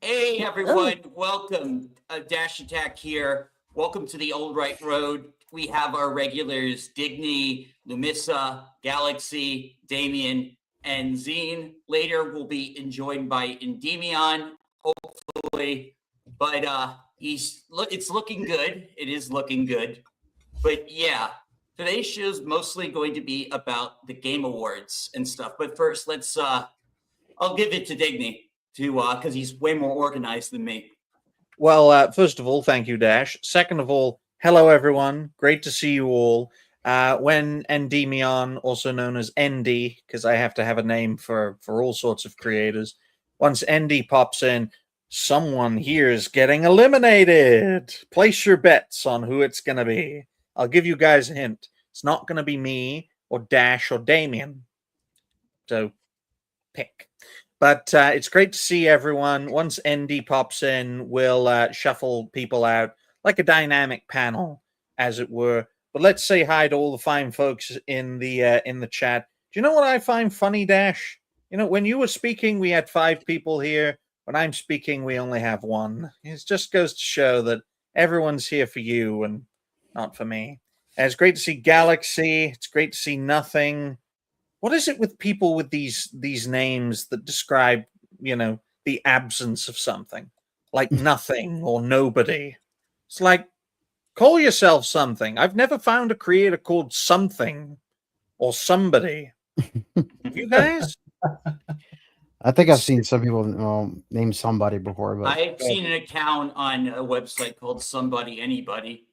Hey everyone, welcome. Dash Attack here. Welcome to the Old Right Road. We have our regulars, Digny, Lumissa, Galaxy, Damien, and Zine. Later we'll be joined by Endymion, hopefully. But it's looking good. It is looking good. But yeah, today's show is mostly going to be about the Game Awards and stuff. But first, I'll give it to Digny because he's way more organized than me. Well, first of all, thank you, Dash. Second of all, hello, everyone. Great to see you all. When Endymion, also known as Endy, because I have to have a name for all sorts of creators, once Endy pops in, someone here is getting eliminated. Place your bets on who it's going to be. I'll give you guys a hint. It's not going to be me or Dash or Damien. So, pick. But it's great to see everyone. Once Endy pops in, we'll shuffle people out like a dynamic panel, as it were. But let's say hi to all the fine folks in the chat. Do you know what I find funny, Dash? You know, when you were speaking, we had 5 people here. When I'm speaking, we only have 1. It just goes to show that everyone's here for you and not for me. And it's great to see Galaxy. It's great to see Nothing. What is it with people with these names that describe, the absence of something, like nothing or nobody? It's like, call yourself something. I've never found a creator called something or somebody. You guys? I think I've seen some people name somebody before, but I've seen an account on a website called Somebody Anybody.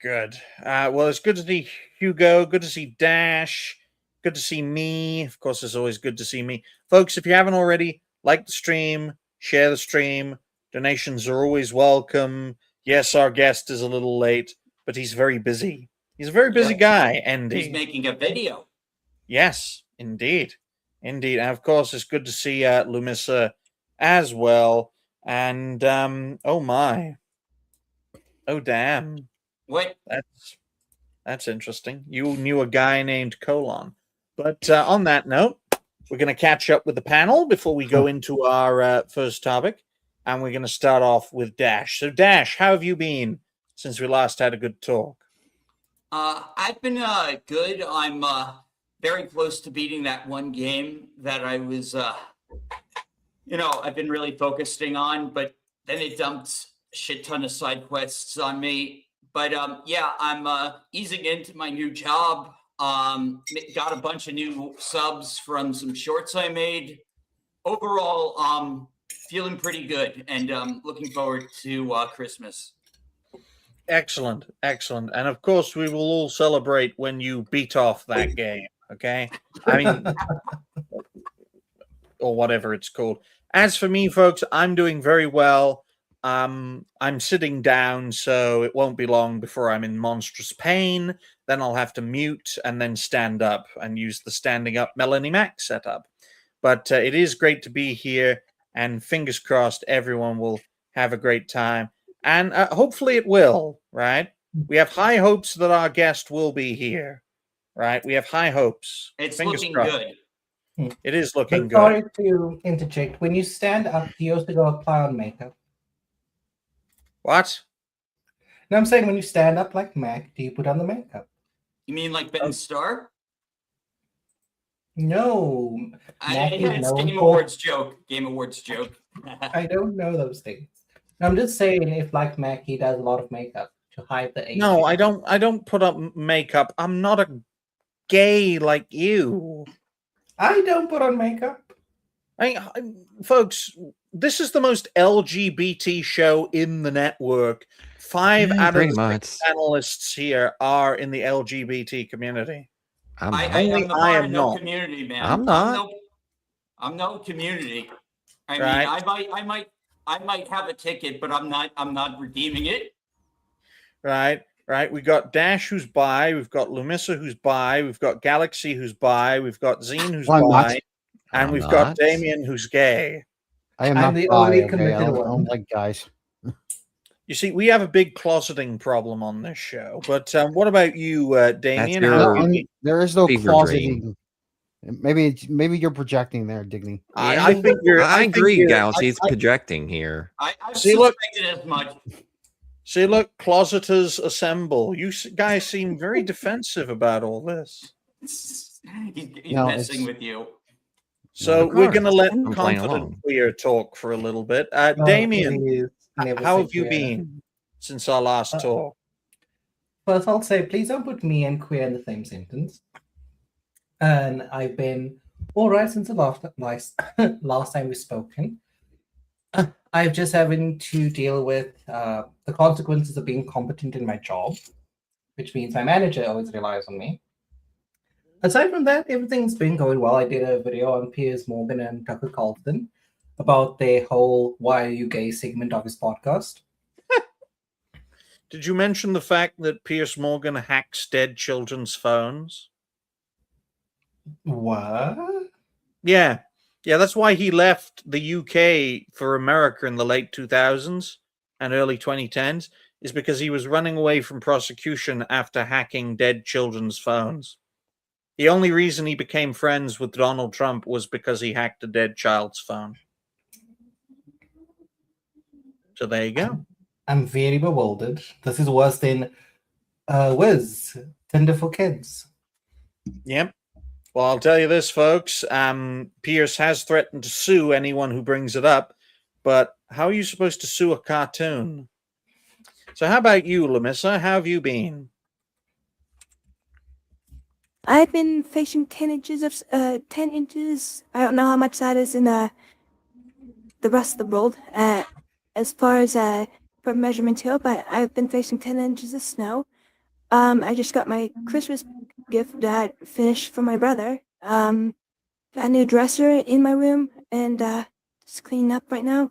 Good. Well, it's good to see Hugo. Good to see Dash. Good to see me. Of course, it's always good to see me. Folks, if you haven't already, like the stream, share the stream. Donations are always welcome. Yes, our guest is a little late, but he's very busy. He's a very busy guy, Andy. He's making a video. Yes, indeed. Indeed. And of course, it's good to see Lumissa as well. And, oh my. Oh, damn. What? That's interesting. You knew a guy named Colon. But on that note, we're going to catch up with the panel before we go into our first topic. And we're going to start off with Dash. So, Dash, how have you been since we last had a good talk? I've been good. I'm very close to beating that one game that I was, I've been really focusing on. But then it dumped a shit ton of side quests on me. But yeah, I'm easing into my new job. Got a bunch of new subs from some shorts I made. Overall, feeling pretty good and looking forward to Christmas. Excellent. And of course, we will all celebrate when you beat off that game, okay? I mean, or whatever it's called. As for me, folks, I'm doing very well. I'm sitting down, so it won't be long before I'm in monstrous pain. Then I'll have to mute and then stand up and use the standing up Melanie Mac setup. But it is great to be here, and fingers crossed everyone will have a great time. And hopefully it will, right? We have high hopes that our guest will be here, right? We have high hopes. It's fingers looking crossed. good. It is looking good. Sorry to interject. When you stand up, do you also go apply on makeup? What? No, I'm saying when you stand up like Mac, do you put on the makeup? You mean like Ben Starr? No. It's Game Awards joke. Game Awards joke. I don't know those things. I'm just saying, if like Mac, he does a lot of makeup to hide the age. No, I don't put up makeup. I'm not a gay like you. I don't put on makeup. Folks, this is the most LGBT show in the network. 5 out of the 6 panelists here are in the LGBT community. I am not community, man. I'm not. I'm no community. I Right. mean, I might have a ticket, but I'm not redeeming it. Right. We got Dash who's bi, we've got Lumissa who's bi, we've got Galaxy who's bi, we've got Zine who's bi, and we've got Damien who's gay. I am not the only bi, committed I one. don't like guys. You see, we have a big closeting problem on this show. But what about you, Damien? There is no closeting Maybe you're projecting there, Digny. I think you're. I think agree, you're- Galaxy. It's projecting here. I've See, look. suspected as much. See, look, closeters assemble. You guys seem very defensive about all this. He's No, messing it's- with you. So Of we're going to course. let I'm playing confident along. queer talk for a little bit. No, Damien, please, never how say have you queer. been since our last talk? First, I'll say, please don't put me and queer in the same sentence. And I've been all right since the last time we've spoken. I've just having to deal with the consequences of being competent in my job, which means my manager always relies on me. Aside from that, everything's been going well. I did a video on Piers Morgan and Tucker Carlson about their whole "Why Are You Gay" segment of his podcast. Did you mention the fact that Piers Morgan hacks dead children's phones? What? Yeah. Yeah, that's why he left the UK for America in the late 2000s and early 2010s, is because he was running away from prosecution after hacking dead children's phones. The only reason he became friends with Donald Trump was because he hacked a dead child's phone. So there you go. I'm very bewildered. This is worse than Wiz, Tinder for Kids. Yep. Well, I'll tell you this, folks. Pierce has threatened to sue anyone who brings it up, but how are you supposed to sue a cartoon? So how about you, Lamissa? How have you been? I've been facing 10 inches of 10 inches. I don't know how much that is in the rest of the world as far as for measurements here, but I've been facing 10 inches of snow. I just got my Christmas gift that finished for my brother. Got a new dresser in my room and just cleaning up right now.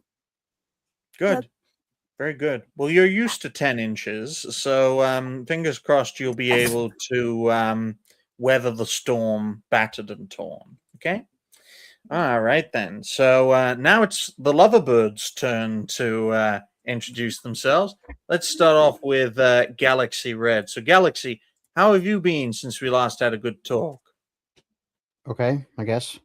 Good. Very good. Well, you're used to 10 inches, so fingers crossed you'll be able to weather the storm battered and torn. Okay? All right, then. So now it's the Loverbirds' turn to introduce themselves. Let's start off with Galaxy Red. So, Galaxy, how have you been since we last had a good talk? Okay, I guess.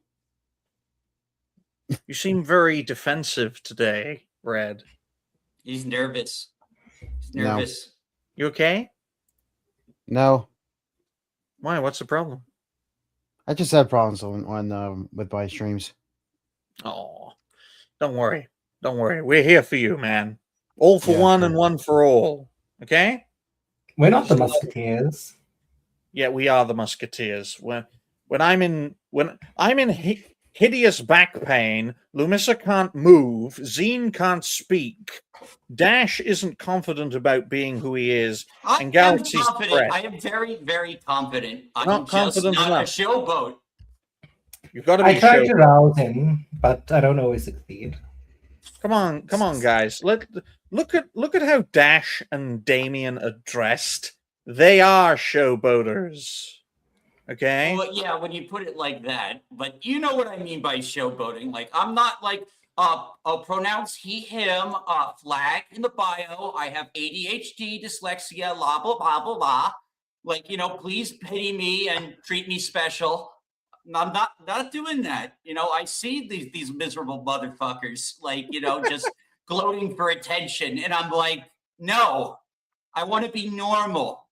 You seem very defensive today, Red. He's nervous. He's No. nervous. You okay? No, Why? What's the problem? I just had problems on with my streams. Oh, don't worry. Don't worry. We're here for you, man. All for Yeah, one sure. and one for all. Okay? We're not the Musketeers. Yeah, we are the Musketeers. When I'm in hideous back pain, Lumissa can't move, Zine can't speak, Dash isn't confident about being who he is, I and am Galaxy's confident. depressed. I am very, very confident. Not I'm just confident not enough. a showboat. You've got to I be tried sure. to rouse him, but I don't always succeed. Come on, guys. Look at how Dash and Damien are dressed. They are showboaters. Okay? Well, yeah, when you put it like that, but you know what I mean by showboating. Like, I'm not like pronounce he, him, flag in the bio. I have ADHD, dyslexia, blah, blah, blah, blah, blah. Like, please pity me and treat me special. I'm not doing that. I see these miserable motherfuckers, like, just gloating for attention. And I'm like, no, I want to be normal.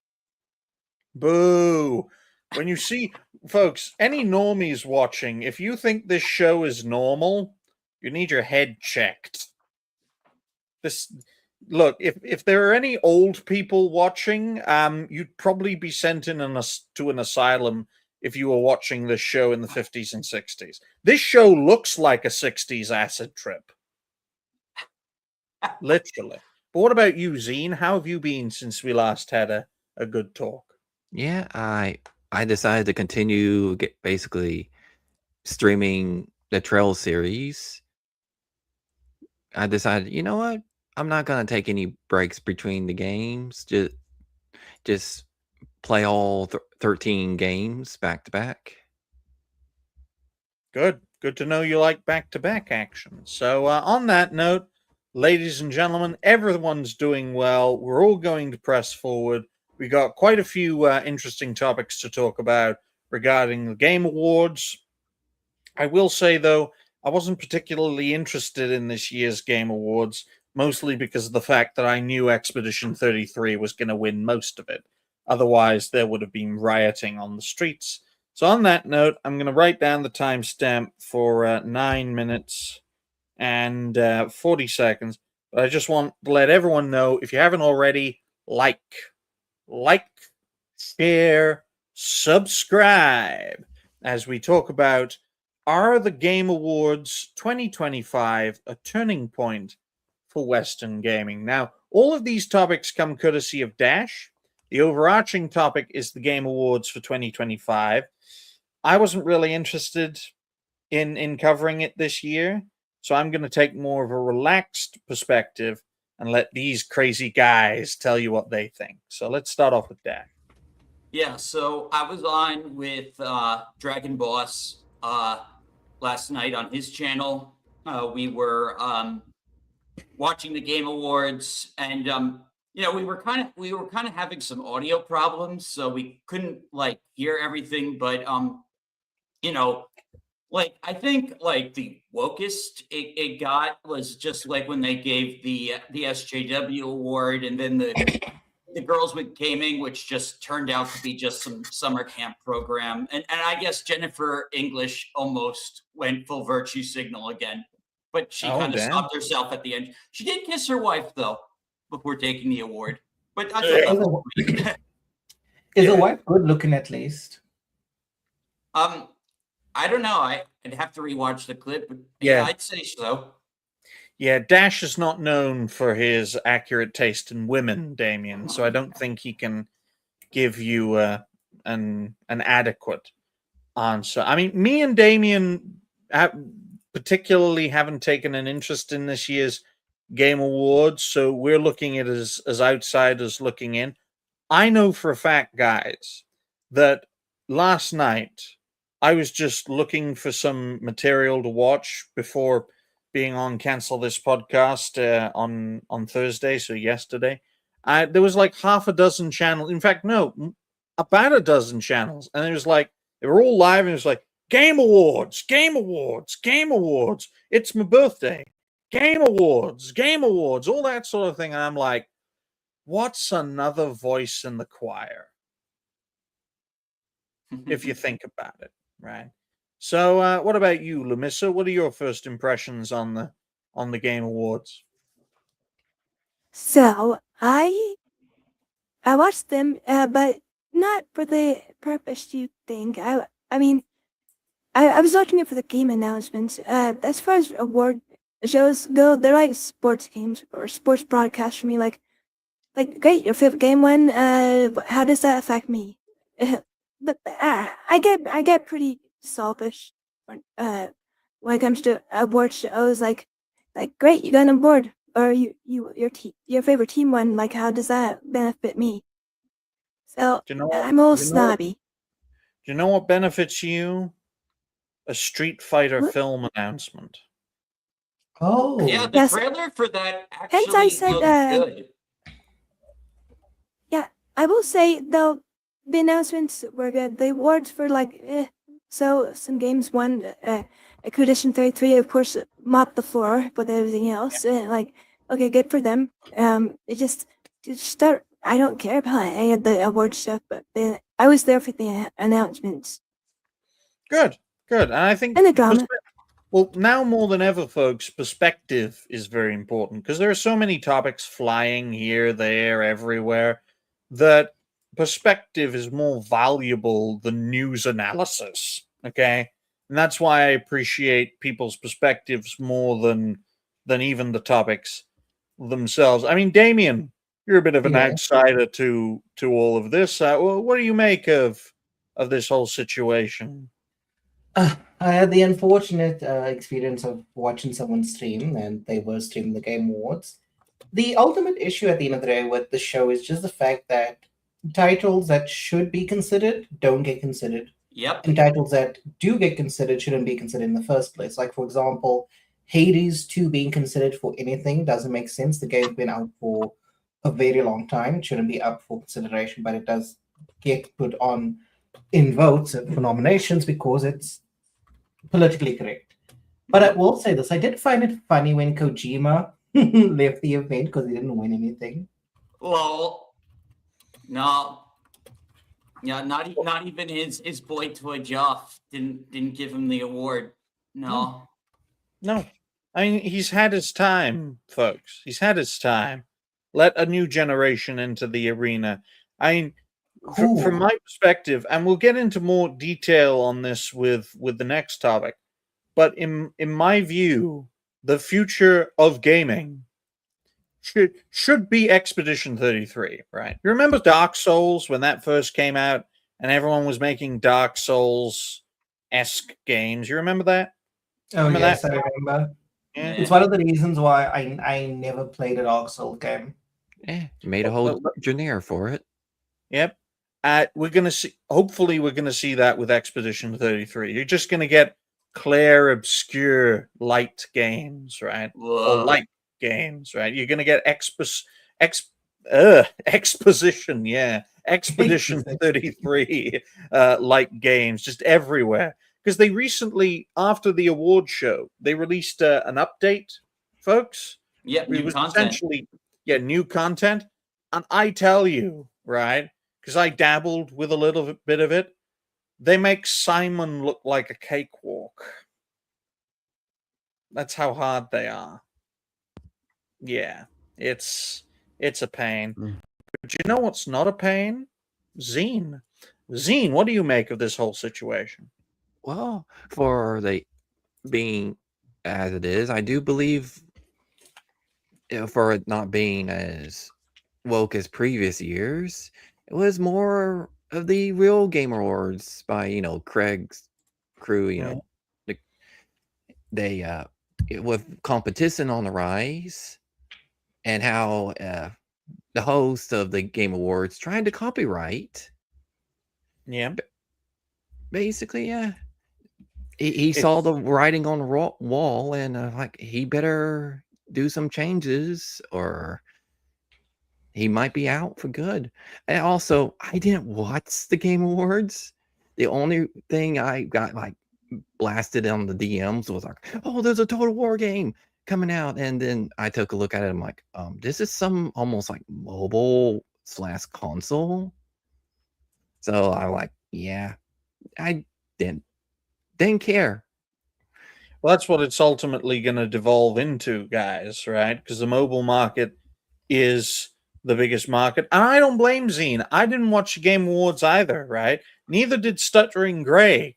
Boo. When you see, folks, any normies watching, if you think this show is normal, you need your head checked. Look, if there are any old people watching, you'd probably be sent to an asylum if you were watching this show in the 50s and 60s. This show looks like a 60s acid trip. Literally. But what about you, Zine? How have you been since we last had a good talk? Yeah, I decided to continue basically streaming the Trail series. I decided, you know what? I'm not gonna take any breaks between the games. Just play all 13 games back to back. Good to know you like back-to-back action. So on that note, ladies and gentlemen, everyone's doing well. We're all going to press forward. We got quite a few interesting topics to talk about regarding the Game Awards, I will say, though, I wasn't particularly interested in this year's Game Awards, mostly because of the fact that I knew Expedition 33 was going to win most of it. Otherwise, there would have been rioting on the streets. So on that note, I'm going to write down the timestamp for 9 minutes and 40 seconds. But I just want to let everyone know, if you haven't already, like, share, subscribe, as we talk about, are the Game Awards 2025 a turning point for Western gaming? Now, all of these topics come courtesy of Dash. The overarching topic is the Game Awards for 2025. I wasn't really interested in covering it this year, so I'm going to take more of a relaxed perspective and let these crazy guys tell you what they think. So let's start off with Dash. Yeah, so I was on with Dragon Boss last night on his channel. We were watching the Game Awards, and we were kind of having some audio problems, so we couldn't like hear everything. But I think like the wokest it got was just like when they gave the SJW award, and then the Girls with Gaming, which just turned out to be just some summer camp program. And I guess Jennifer English almost went full virtue signal again, but she kind of stopped herself at the end. She did kiss her wife, though, before taking the award. But I thought is the wife good looking at least? I don't know. I'd have to rewatch the clip, but yeah, I'd say so. Yeah, Dash is not known for his accurate taste in women, Damien, so I don't think he can give you an adequate answer. I mean, me and Damien particularly haven't taken an interest in this year's Game Awards, so we're looking at it as outsiders looking in. I know for a fact, guys, that last night I was just looking for some material to watch before being on Cancel This Podcast on Thursday, so yesterday. There was like half a dozen channels. In fact, no, about a dozen channels. And it was like, they were all live, and it was like, Game Awards, Game Awards, Game Awards. It's my birthday. Game Awards, all that sort of thing. And I'm like, what's another voice in the choir? If you think about it, right? So, what about you, Lamissa? What are your first impressions on the Game Awards? So I watched them, but not for the purpose you think. I mean, I was watching it for the game announcements. As far as award shows go, they're like sports games or sports broadcasts for me. Like great, your favorite game won. How does that affect me? But I get pretty selfish when it comes to award shows. Like great, you got an award, or your favorite team won. Like, how does that benefit me? So I'm all snobby. Do you know what benefits you? A Street Fighter film announcement. Oh, yeah, the trailer for that actually Hence I said, looked good. Yeah, I will say though, the announcements were good. The awards were like, so some games won. Expedition 33, of course, mopped the floor with everything else. Like, okay, good for them. It just start. I don't care about any of the award stuff, but I was there for the announcements. Good. And I think And the drama. Well, now more than ever, folks, perspective is very important, because there are so many topics flying here, there, everywhere, that perspective is more valuable than news analysis. Okay, and that's why I appreciate people's perspectives more than even the topics themselves. I mean, Damien, you're a bit of an outsider to all of this. What do you make of this whole situation? I had the unfortunate experience of watching someone stream, and they were streaming the Game Awards. The ultimate issue at the end of the day with the show is just the fact that titles that should be considered don't get considered. Yep. And titles that do get considered shouldn't be considered in the first place. Like, for example, Hades 2 being considered for anything doesn't make sense. The game's been out for a very long time. It shouldn't be up for consideration, but it does get put on in votes for nominations because it's politically correct. But I will say this: I did find it funny when Kojima left the event because he didn't win anything. Well, no, yeah, not even his boy toy Joff didn't give him the award. No. No. I mean, he's had his time, folks. He's had his time. Let a new generation into the arena. I mean, from my perspective, and we'll get into more detail on this with the next topic, but in my view, the future of gaming should be Expedition 33, right? You remember Dark Souls when that first came out and everyone was making Dark Souls-esque games? You remember that? Oh Remember yes, that? I remember. Yeah. It's one of the reasons why I never played a Dark Souls game. Made a whole genre for it. Yep. We're gonna see. Hopefully, we're gonna see that with Expedition 33. You're just gonna get Clair Obscure light games, right? Or light games, right? You're gonna get exposition, yeah, Expedition 33 light games just everywhere. Because they recently, after the award show, they released an update, folks. Yeah, It new was content. essentially new content. And I tell you, right, because I dabbled with a little bit of it, they make Simon look like a cakewalk. That's how hard they are. Yeah, it's a pain. But you know what's not a pain? Zine. Zine, what do you make of this whole situation? Well, for the being as it is, I do believe for it not being as woke as previous years, it was more of the real Game Awards by Craig's crew. They with competition on the rise, and how the host of the Game Awards trying to copyright. Yeah, basically, yeah. He saw the writing on the wall, and like he better do some changes, or he might be out for good. And also, I didn't watch the Game Awards. The only thing I got like blasted on the DMs was like, "Oh, there's a Total War game coming out," and then I took a look at it. I'm like, this is some almost like mobile / console. So I'm like, yeah, I didn't care. Well, that's what it's ultimately going to devolve into, guys, right? Because the mobile market is the biggest market. And I don't blame Zine. I didn't watch the Game Awards either, right? Neither did Stuttering Greg,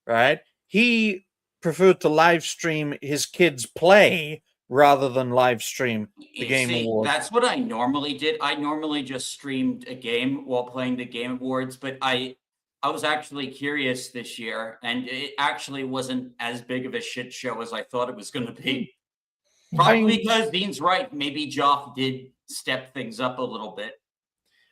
right? He preferred to live stream his kids play rather than live stream the Game Awards. That's what I normally did. I normally just streamed a game while playing the Game Awards, but I was actually curious this year, and it actually wasn't as big of a shit show as I thought it was going to be. Probably because Dean's right. Maybe Joff did step things up a little bit.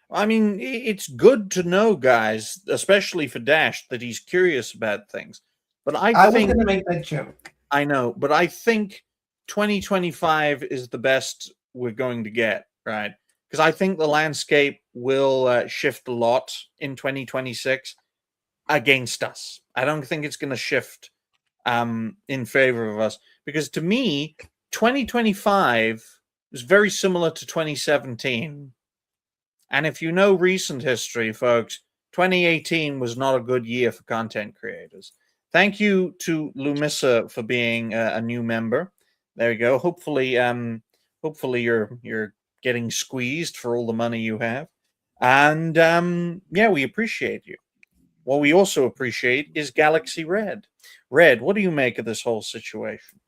I mean, it's good to know, guys, especially for Dash, that he's curious about things. But I think was going to make that joke. I know, but I think 2025 is the best we're going to get, right? Because I think the landscape will shift a lot in 2026 against us. I don't think it's going to shift in favor of us. Because to me, 2025 is very similar to 2017. And if you know recent history, folks, 2018 was not a good year for content creators. Thank you to Lumissa for being a new member. There you go. Hopefully you're getting squeezed for all the money you have. And yeah, we appreciate you. What we also appreciate is Galaxy Red. Red, what do you make of this whole situation?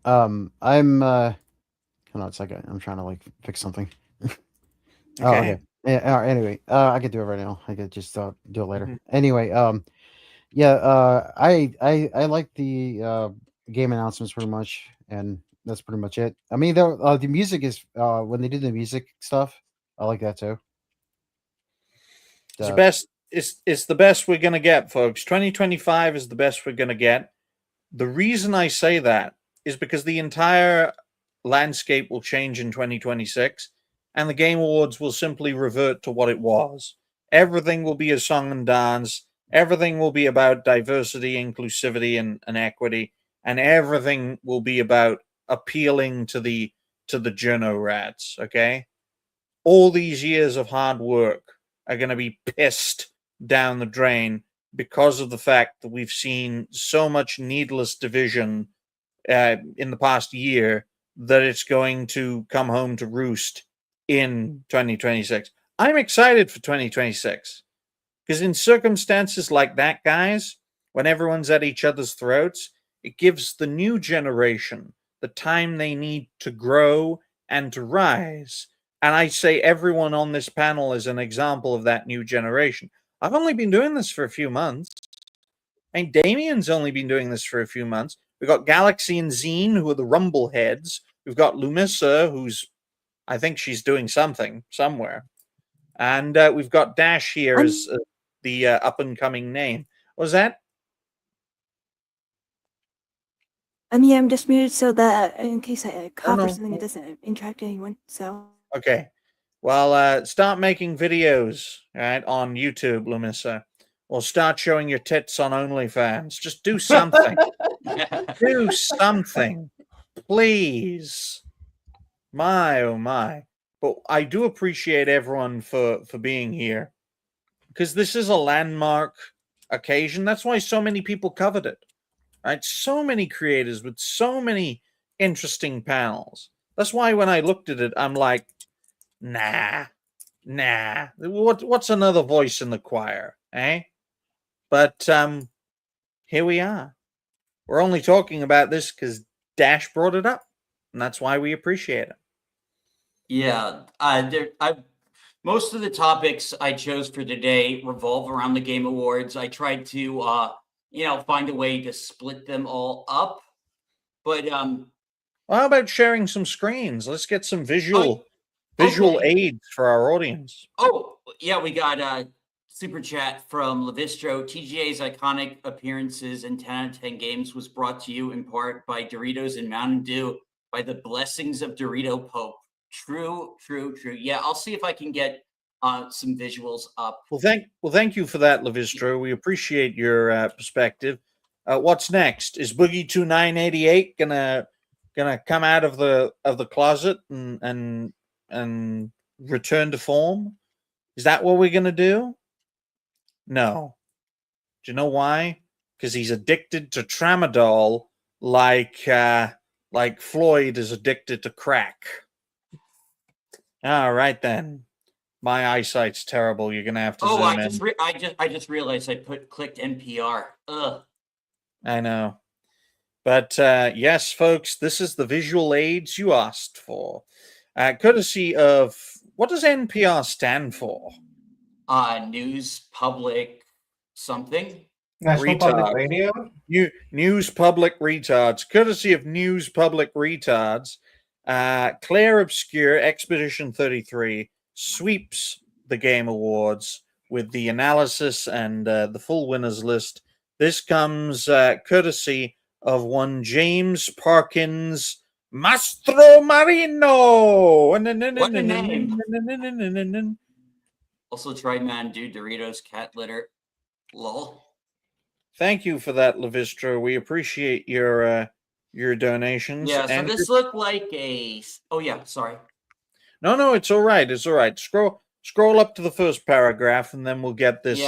I'm hold on a second. I'm trying to like fix something. Okay. Oh, okay. Yeah, anyway, I could do it right now. I could just do it later. Mhm. Anyway, yeah, I like the game announcements pretty much, and that's pretty much it. I mean, the music is when they do the music stuff, I like that too. It's the best. It's the best we're gonna get, folks. 2025 is the best we're gonna get. The reason I say that is because the entire landscape will change in 2026, and the Game Awards will simply revert to what it was. Everything will be a song and dance. Everything will be about diversity, inclusivity, and equity, and everything will be about appealing to the journo rats. Okay, all these years of hard work are going to be pissed down the drain because of the fact that we've seen so much needless division in the past year that it's going to come home to roost in 2026. I'm excited for 2026 because in circumstances like that, guys, when everyone's at each other's throats, it gives the new generation the time they need to grow and to rise. And I say everyone on this panel is an example of that new generation. I've only been doing this for a few months. And Damien's only been doing this for a few months. We've got Galaxy and Zine, who are the rumble heads. We've got Lumissa, who's, I think she's doing something somewhere. And we've got Dash here as the up-and-coming name. What was that? Yeah, I'm just muted so that in case I cough no. or something, it doesn't interact with anyone. So Okay. Well, start making videos, right, on YouTube, Lumissa. Or start showing your tits on OnlyFans. Just do something. Do something. Please. My, oh my. But I do appreciate everyone for being here. Because this is a landmark occasion. That's why so many people covered it. Right? So many creators with so many interesting panels. That's why when I looked at it, I'm like, nah. What's another voice in the choir, eh? But here we are. We're only talking about this because Dash brought it up, and that's why we appreciate it. Yeah, most of the topics I chose for today revolve around the Game Awards. I tried to, find a way to split them all up, but well, how about sharing some screens? Let's get some visual okay. aids for our audience. Oh, yeah, we got super chat from Levistro. TGA's iconic appearances in 10 out of 10 games was brought to you in part by Doritos and Mountain Dew by the blessings of Dorito Pope. True. Yeah, I'll see if I can get some visuals up. Well, thank you for that, Levistro. We appreciate your perspective. What's next? Is Boogie 2988 gonna come out of the closet and return to form? Is that what we're gonna do? No. Do you know why? Because he's addicted to tramadol, like Floyd is addicted to crack. All right then. My eyesight's terrible. You're gonna have to zoom in. I just realized I clicked NPR. Ugh. I know. But yes, folks, this is the visual aids you asked for. Courtesy of, what does NPR stand for? News Public something. National Public Radio. News Public Retards. Courtesy of News Public Retards. Clair Obscure Expedition 33 sweeps the Game Awards with the analysis and the full winners list. This comes courtesy of one James Parkins Mastro Marino. What a name. Also tried Mountain Dew, Doritos, cat litter. Lol. Thank you for that, Levistro. We appreciate your donations. Yeah, so this looked like a... Oh, yeah, sorry. No, it's all right. It's all right. Scroll up to the first paragraph, and then we'll get this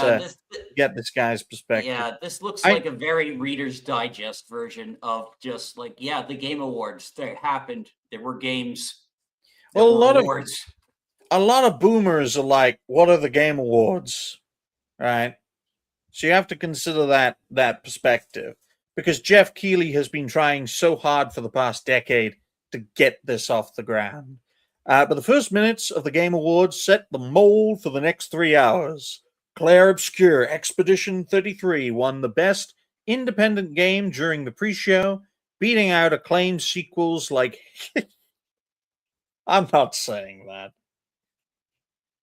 get this guy's perspective. Yeah, this looks like a very Reader's Digest version of just like, yeah, the Game Awards. They happened. There were games. Well, a lot of boomers are like, what are the Game Awards? Right? So you have to consider that perspective. Because Jeff Keighley has been trying so hard for the past decade to get this off the ground. But the first minutes of the Game Awards set the mold for the next 3 hours. Clair Obscure Expedition 33 won the best independent game during the pre-show, beating out acclaimed sequels like... I'm not saying that.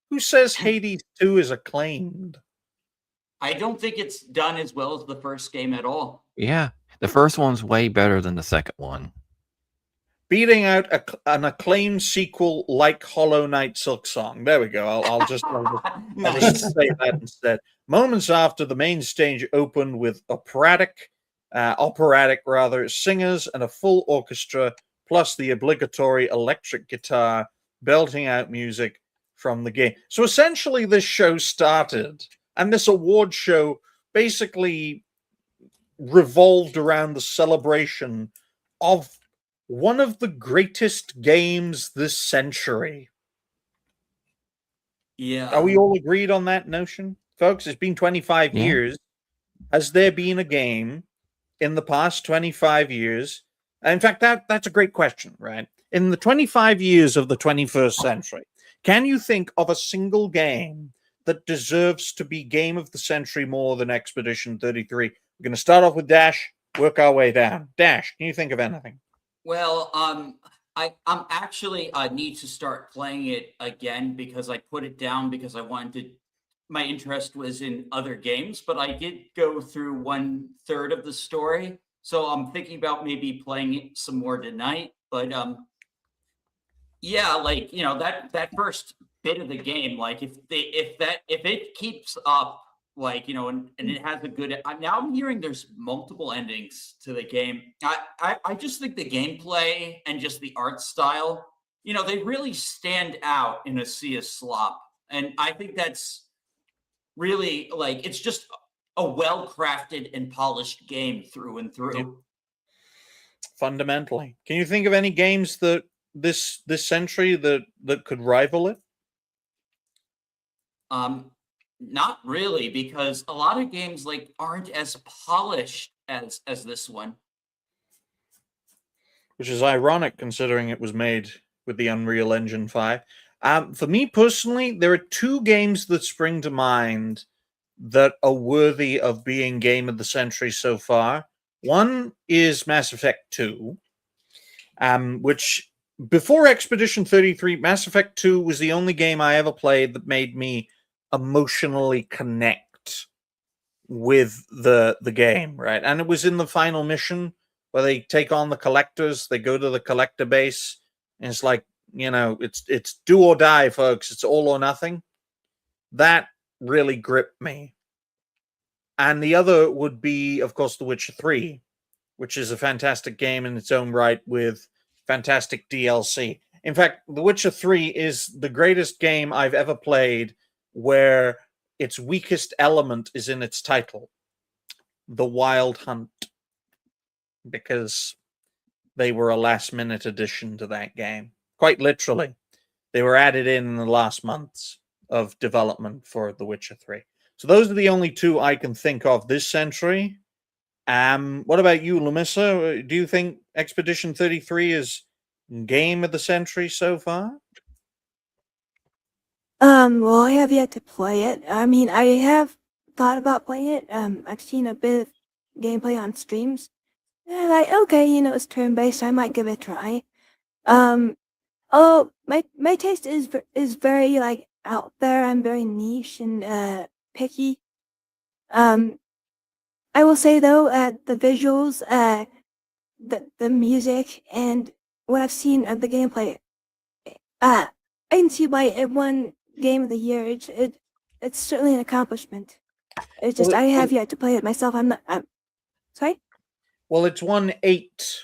Who says Hades 2 is acclaimed? I don't think it's done as well as the first game at all. Yeah, the first one's way better than the second one. beating out an acclaimed sequel like Hollow Knight Silksong. There we go. I'll just Nice. say that instead. Moments after the main stage opened with operatic singers and a full orchestra, plus the obligatory electric guitar belting out music from the game. So essentially, this show started, and this award show basically revolved around the celebration of one of the greatest games this century. Yeah. Are we all agreed on that notion, folks? It's been 25 Yeah. years. Has there been a game in the past 25 years? In fact, that's a great question, right? In the 25 years of the 21st century, can you think of a single game that deserves to be game of the century more than Expedition 33? We're going to start off with Dash, work our way down. Dash, can you think of anything? Well, I'm actually need to start playing it again because I put it down because I wanted to. My interest was in other games, but I did go through 1/3 of the story, so I'm thinking about maybe playing it some more tonight. But yeah, like that first bit of the game, like if it keeps up, like and it has a good. Now I'm hearing there's multiple endings to the game. I just think the gameplay and just the art style, they really stand out in a sea of slop, and I think that's really like it's just a well-crafted and polished game through and through. Yep. Fundamentally, can you think of any games that this century that could rival it? Not really, because a lot of games like aren't as polished as this one. Which is ironic considering it was made with the Unreal Engine 5. For me personally, there are two games that spring to mind that are worthy of being game of the century so far. One is Mass Effect 2, which before Expedition 33, Mass Effect 2 was the only game I ever played that made me emotionally connect with the game, right? And it was in the final mission where they take on the collectors, they go to the collector base, and it's like, it's do or die, folks. It's all or nothing. That really gripped me. And the other would be, of course, The Witcher 3, which is a fantastic game in its own right with fantastic DLC. In fact, The Witcher 3 is the greatest game I've ever played where its weakest element is in its title, The Wild Hunt, because they were a last-minute addition to that game. Quite literally. They were added in the last months of development for The Witcher 3. So those are the only two I can think of this century. What about you, Lamissa? Do you think Expedition 33 is game of the century so far? Well, I have yet to play it. I mean, I have thought about playing it. I've seen a bit of gameplay on streams. And okay, it's turn-based. I might give it a try. Oh, my taste is very like out there. I'm very niche and picky. I will say though, the visuals, the music, and what I've seen of the gameplay, I can see why it won Game of the Year. It's certainly an accomplishment. It's just I have yet to play it myself. I'm sorry. Well, it's won 8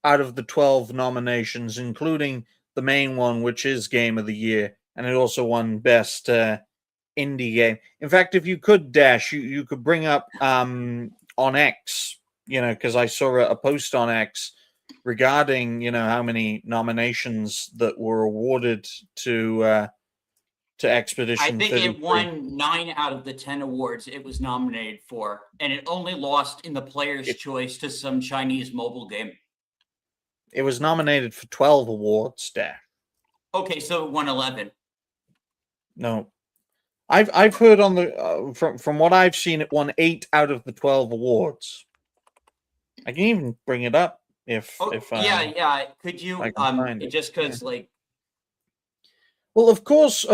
out of the 12 nominations, including the main one, which is Game of the Year, and it also won Best Indie Game. In fact, if you could, Dash, you could bring up on X, because I saw a post on X regarding, how many nominations that were awarded to Expedition. I think 33. it won 9 out of the 10 awards it was nominated for, and it only lost in the Player's Choice to some Chinese mobile game. It was nominated for 12 awards, Dash. Okay, so it won 11. No, I've heard on the from what I've seen, it won 8 out of the 12 awards. I can even bring it up if yeah. Could you find it. Just because like. Well, of course,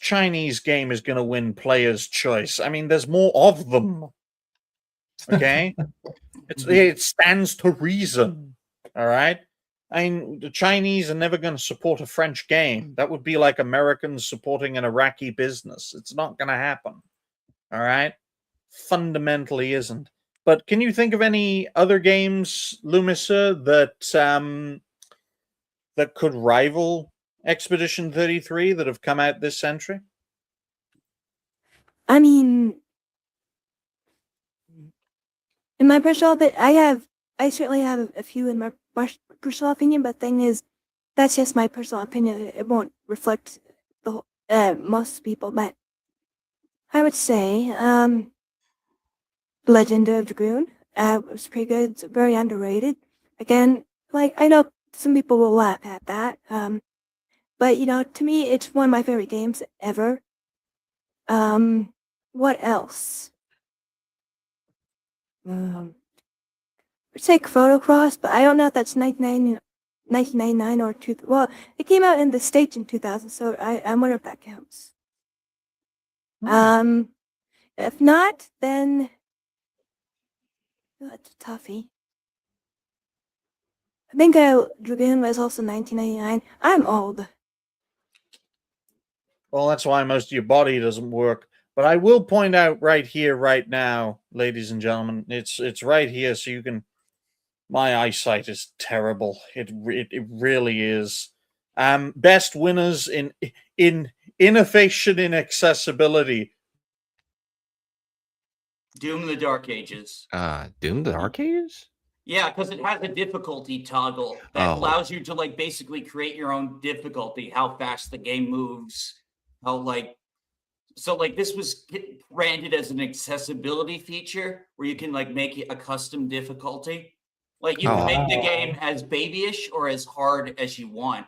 Chinese game is going to win Player's Choice. I mean, there's more of them. Okay, it stands to reason. All right. I mean, the Chinese are never going to support a French game. That would be like Americans supporting an Iraqi business. It's not going to happen. All right? Fundamentally isn't. But can you think of any other games, Lumisa, that could rival Expedition 33 that have come out this century? I mean, in my personal opinion, I certainly have a few in my personal opinion, but the thing is, that's just my personal opinion. It won't reflect the most people, but I would say, Legend of Dragoon was pretty good. It's very underrated. Again, like, I know some people will laugh at that, but to me, it's one of my favorite games ever. What else? Say Chrono Cross, but I don't know if that's 1999 or well, it came out in the States in 2000, so I wonder if that counts. If not, then that's a toughie. I think Dragoon was also 1999. I'm old. Well, that's why most of your body doesn't work. But I will point out right here, right now, ladies and gentlemen, it's right here, so you can. My eyesight is terrible. It really is. Best winners in innovation in accessibility. Doom the Dark Ages. Doom the Dark Ages? Yeah, because it has a difficulty toggle that allows you to like basically create your own difficulty, how fast the game moves, how this was branded as an accessibility feature where you can like make it a custom difficulty. Like you can make the game as babyish or as hard as you want.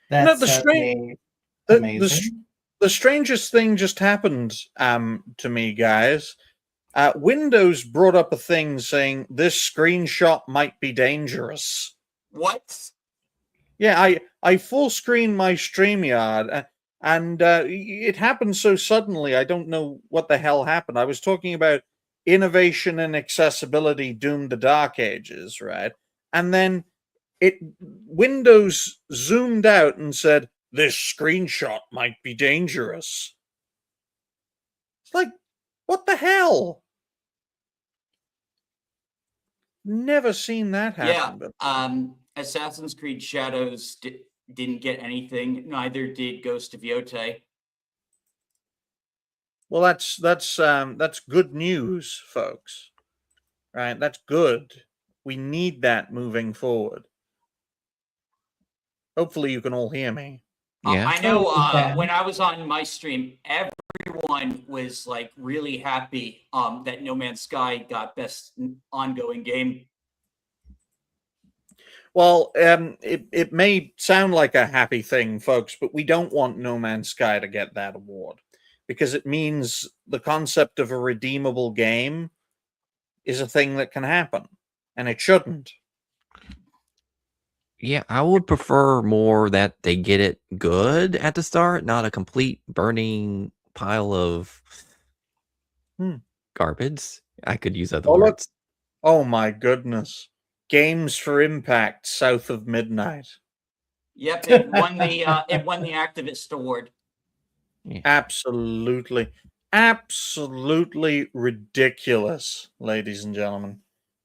That's the amazing. The strangest thing just happened to me, guys. Windows brought up a thing saying this screenshot might be dangerous. What? Yeah, I full screen my StreamYard, and it happened so suddenly. I don't know what the hell happened. I was talking about innovation and accessibility, Doom the Dark Ages, right? And then Windows zoomed out and said this screenshot might be dangerous. It's like, what the hell? Never seen that happen. Yeah, Assassin's Creed Shadows didn't get anything. Neither did Ghost of Yotei. Well, that's good news, folks. Right? That's good. We need that moving forward. Hopefully, you can all hear me. Yeah. I know. When I was on my stream, everyone was like really happy that No Man's Sky got best ongoing game. Well, it may sound like a happy thing, folks, but we don't want No Man's Sky to get that award because it means the concept of a redeemable game is a thing that can happen, and it shouldn't. Yeah, I would prefer more that they get it good at the start, not a complete burning pile of garbage. I could use other words. Oh my goodness. Games for Impact south of midnight. Yep, it won the activist award. Yeah. Absolutely ridiculous, ladies and gentlemen.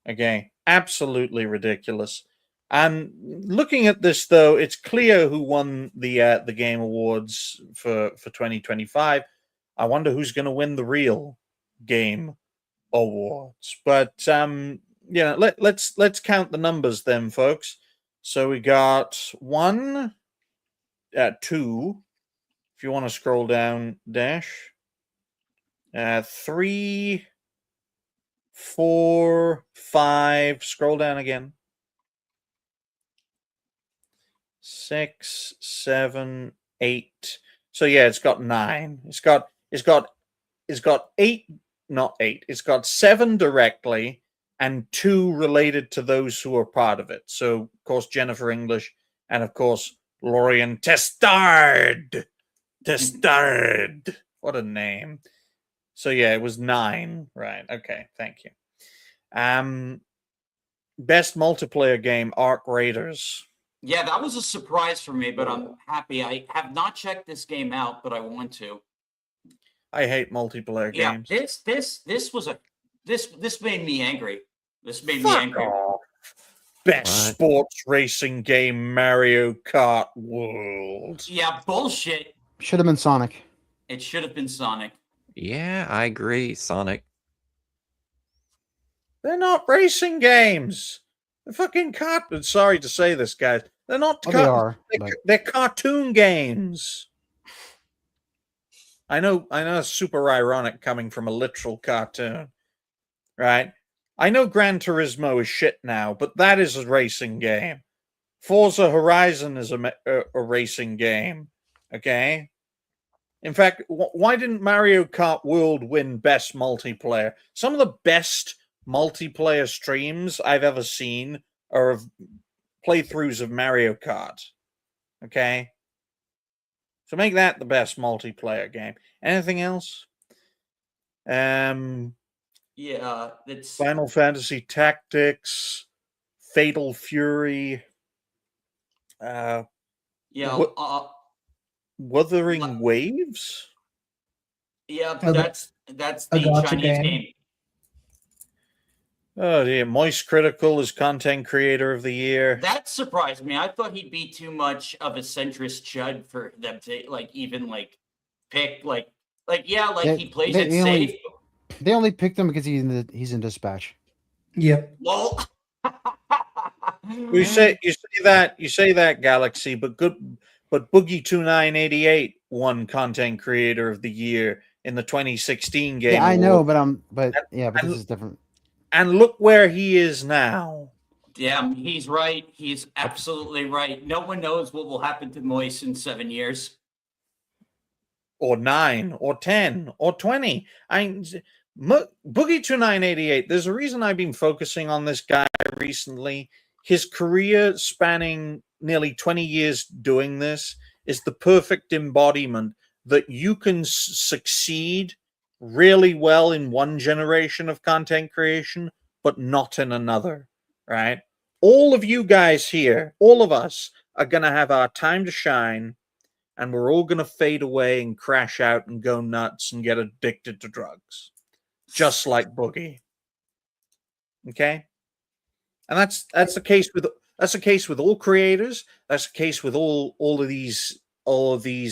Again, absolutely ridiculous. And looking at this, though, it's clear who won the Game Awards for 2025. I wonder who's going to win the real Game Awards. But let's count the numbers then, folks. So we got 1, 2. If you want to scroll down, Dash. 3, 4, 5. Scroll down again. 6, 7, 8. So yeah, it's got 9. It's got 8, not 8. It's got 7 directly and 2 related to those who are part of it. So of course Jennifer English and of course Lorien Testard. What a name. So yeah, it was 9. Right. Okay. Thank you. best multiplayer game, Ark Raiders. Yeah, that was a surprise for me, but I'm happy. I have not checked this game out, but I want to. I hate multiplayer Yeah, games. this made me angry. This made me Fuck angry. off. Best What? sports racing game, Mario Kart World. Yeah, bullshit. Should have been Sonic. It should have been Sonic. Yeah, I agree, Sonic. They're not racing games. They're fucking cartoon. Sorry to say this, guys. They're not. Well, they are. But They're cartoon games. I know. It's super ironic coming from a literal cartoon, right? I know Gran Turismo is shit now, but that is a racing game. Forza Horizon is a racing game. Okay. In fact, why didn't Mario Kart World win Best Multiplayer? Some of the best multiplayer streams I've ever seen are of playthroughs of Mario Kart. Okay? So make that the best multiplayer game. Anything else? Yeah, it's Final Fantasy Tactics, Fatal Fury, Wuthering Waves? Yeah, Oh, that's a the gacha Chinese game. game. Oh dear, Moist Critical is Content Creator of the Year. That surprised me. I thought he'd be too much of a centrist chud for them to pick he plays it safe. They only picked him because he's in Dispatch. Yep. Well, You say that, Galaxy, but Boogie 2988 won Content Creator of the Year in the 2016 game. Yeah, I know, award. but this is different. And look where he is now. Yeah, he's right. He's absolutely right. No one knows what will happen to Moise in 7 years. Or 9, or 10, or 20. Boogie 2988, there's a reason I've been focusing on this guy recently. His career spanning nearly 20 years doing this is the perfect embodiment that you can succeed really well in one generation of content creation, but not in another, right? All of you guys here, all of us, are going to have our time to shine, and we're all going to fade away and crash out and go nuts and get addicted to drugs, just like Boogie. Okay? And that's the case with all creators. That's the case with all of these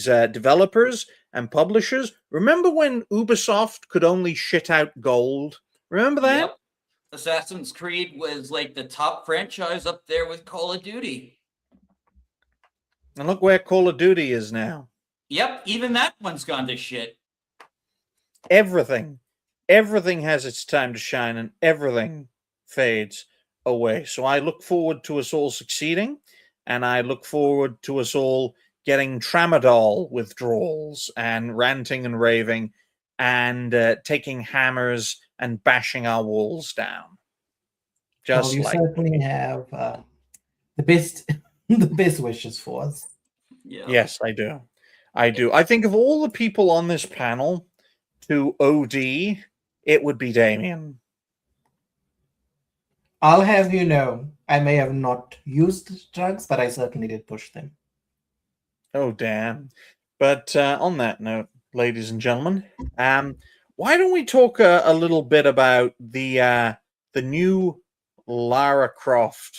developers and publishers. Remember when Ubisoft could only shit out gold? Remember that? Yep. Assassin's Creed was like the top franchise up there with Call of Duty. And look where Call of Duty is now. Yep, even that one's gone to shit. Everything has its time to shine, and everything fades away. So I look forward to us all succeeding, and I look forward to us all getting tramadol withdrawals and ranting and raving and taking hammers and bashing our walls down. Well, you certainly have the best the best wishes for us. Yeah. Yes, I do. I think of all the people on this panel to OD, it would be Damien. I'll have you know, I may have not used drugs, but I certainly did push them. Oh, damn. But on that note, ladies and gentlemen, why don't we talk a little bit about the new Lara Croft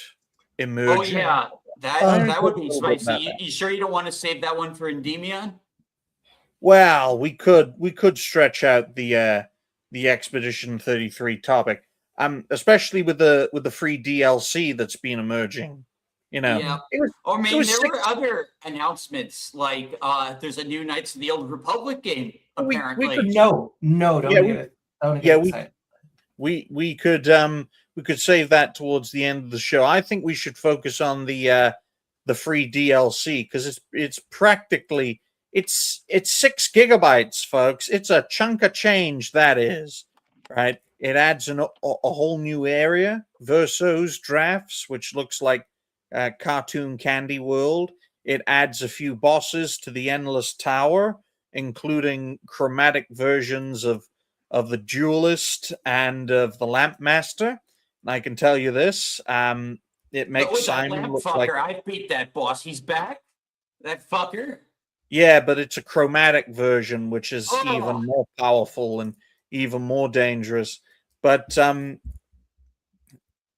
emerging? Oh, yeah. That would be spicy. You sure you don't want to save that one for Endymion? Well, we could stretch out the Expedition 33 topic, especially with the free DLC that's been emerging. You know, yeah. There were other announcements like there's a new Knights of the Old Republic game. Apparently, we could save that towards the end of the show. I think we should focus on the free DLC because it's practically it's 6 gigabytes, folks. It's a chunk of change, that is, right? It adds a whole new area, Verso's Drafts, which looks like Cartoon Candy World. It adds a few bosses to the Endless Tower, including chromatic versions of the Duelist and of the Lampmaster. I can tell you this. It But makes with that Simon lamp look fucker, like I beat that boss. He's back. That fucker. yeah, but it's a chromatic version, which is Oh. even more powerful and even more dangerous. But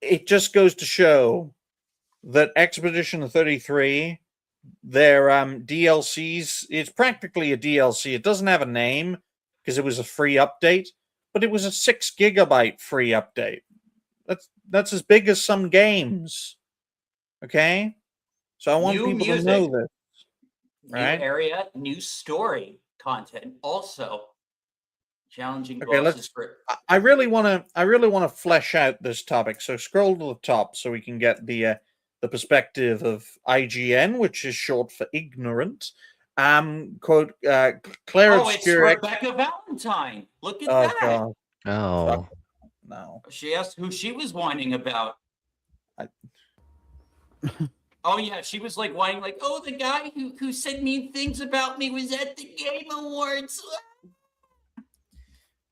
it just goes to show that Expedition 33, their DLCs, it's practically a DLC. It doesn't have a name because it was a free update, but it was a 6 gigabyte free update. That's as big as some games. Okay? So I want New people to music. know this. New Right. area, new story content. Also, challenging Okay, bosses for. I really want to flesh out this topic. So scroll to the top so we can get the perspective of IGN, which is short for ignorant. Quote Clair Oh, it's Obscure. Rebecca Valentine. Look at Oh that. god, Oh, no. She asked who she was whining about. I- Oh yeah, she was like whining, like, oh, the guy who said mean things about me was at the Game Awards.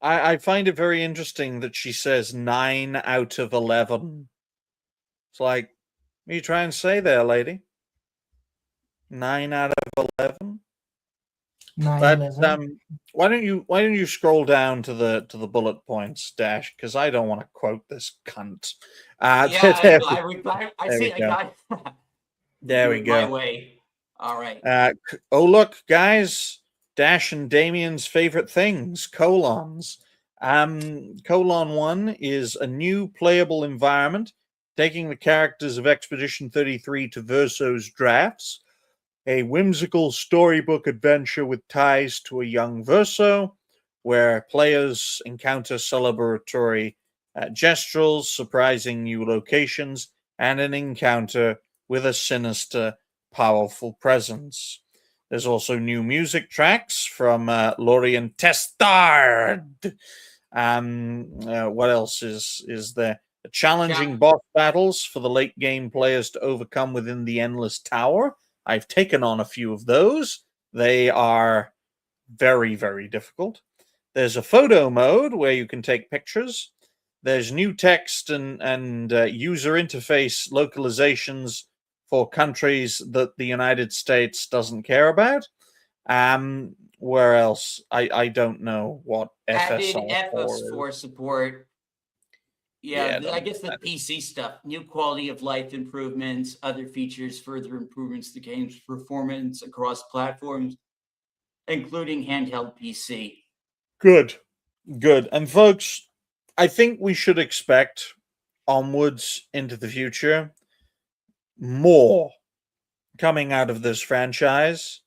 I find it very interesting that she says 9 out of 11. It's like, what are you trying to say there, lady? 9 out of 11. But 9/11. why don't you scroll down to the bullet points, Dash? Because I don't want to quote this cunt. Yeah, there, I there see. we I go. got. There Do we it my go. way. All right. Oh look, guys! Dash and Damien's favorite things: colons. Colon 1 is a new playable environment, taking the characters of Expedition 33 to Verso's drafts. A whimsical storybook adventure with ties to a young Verso, where players encounter celebratory gestural, surprising new locations, and an encounter with a sinister, powerful presence. There's also new music tracks from Lorien Testard. What else is there? Challenging boss battles for the late game players to overcome within the Endless Tower. I've taken on a few of those. They are very, very difficult. There's a photo mode where you can take pictures. There's new text and user interface localizations for countries that the United States doesn't care about. Where else? I don't know what Added FSR4 FS4 is. support. Yeah, Yeah, I guess the PC stuff, new quality of life improvements, other features, further improvements to game's performance across platforms, including handheld PC. Good. And folks, I think we should expect onwards into the future more coming out of this franchise.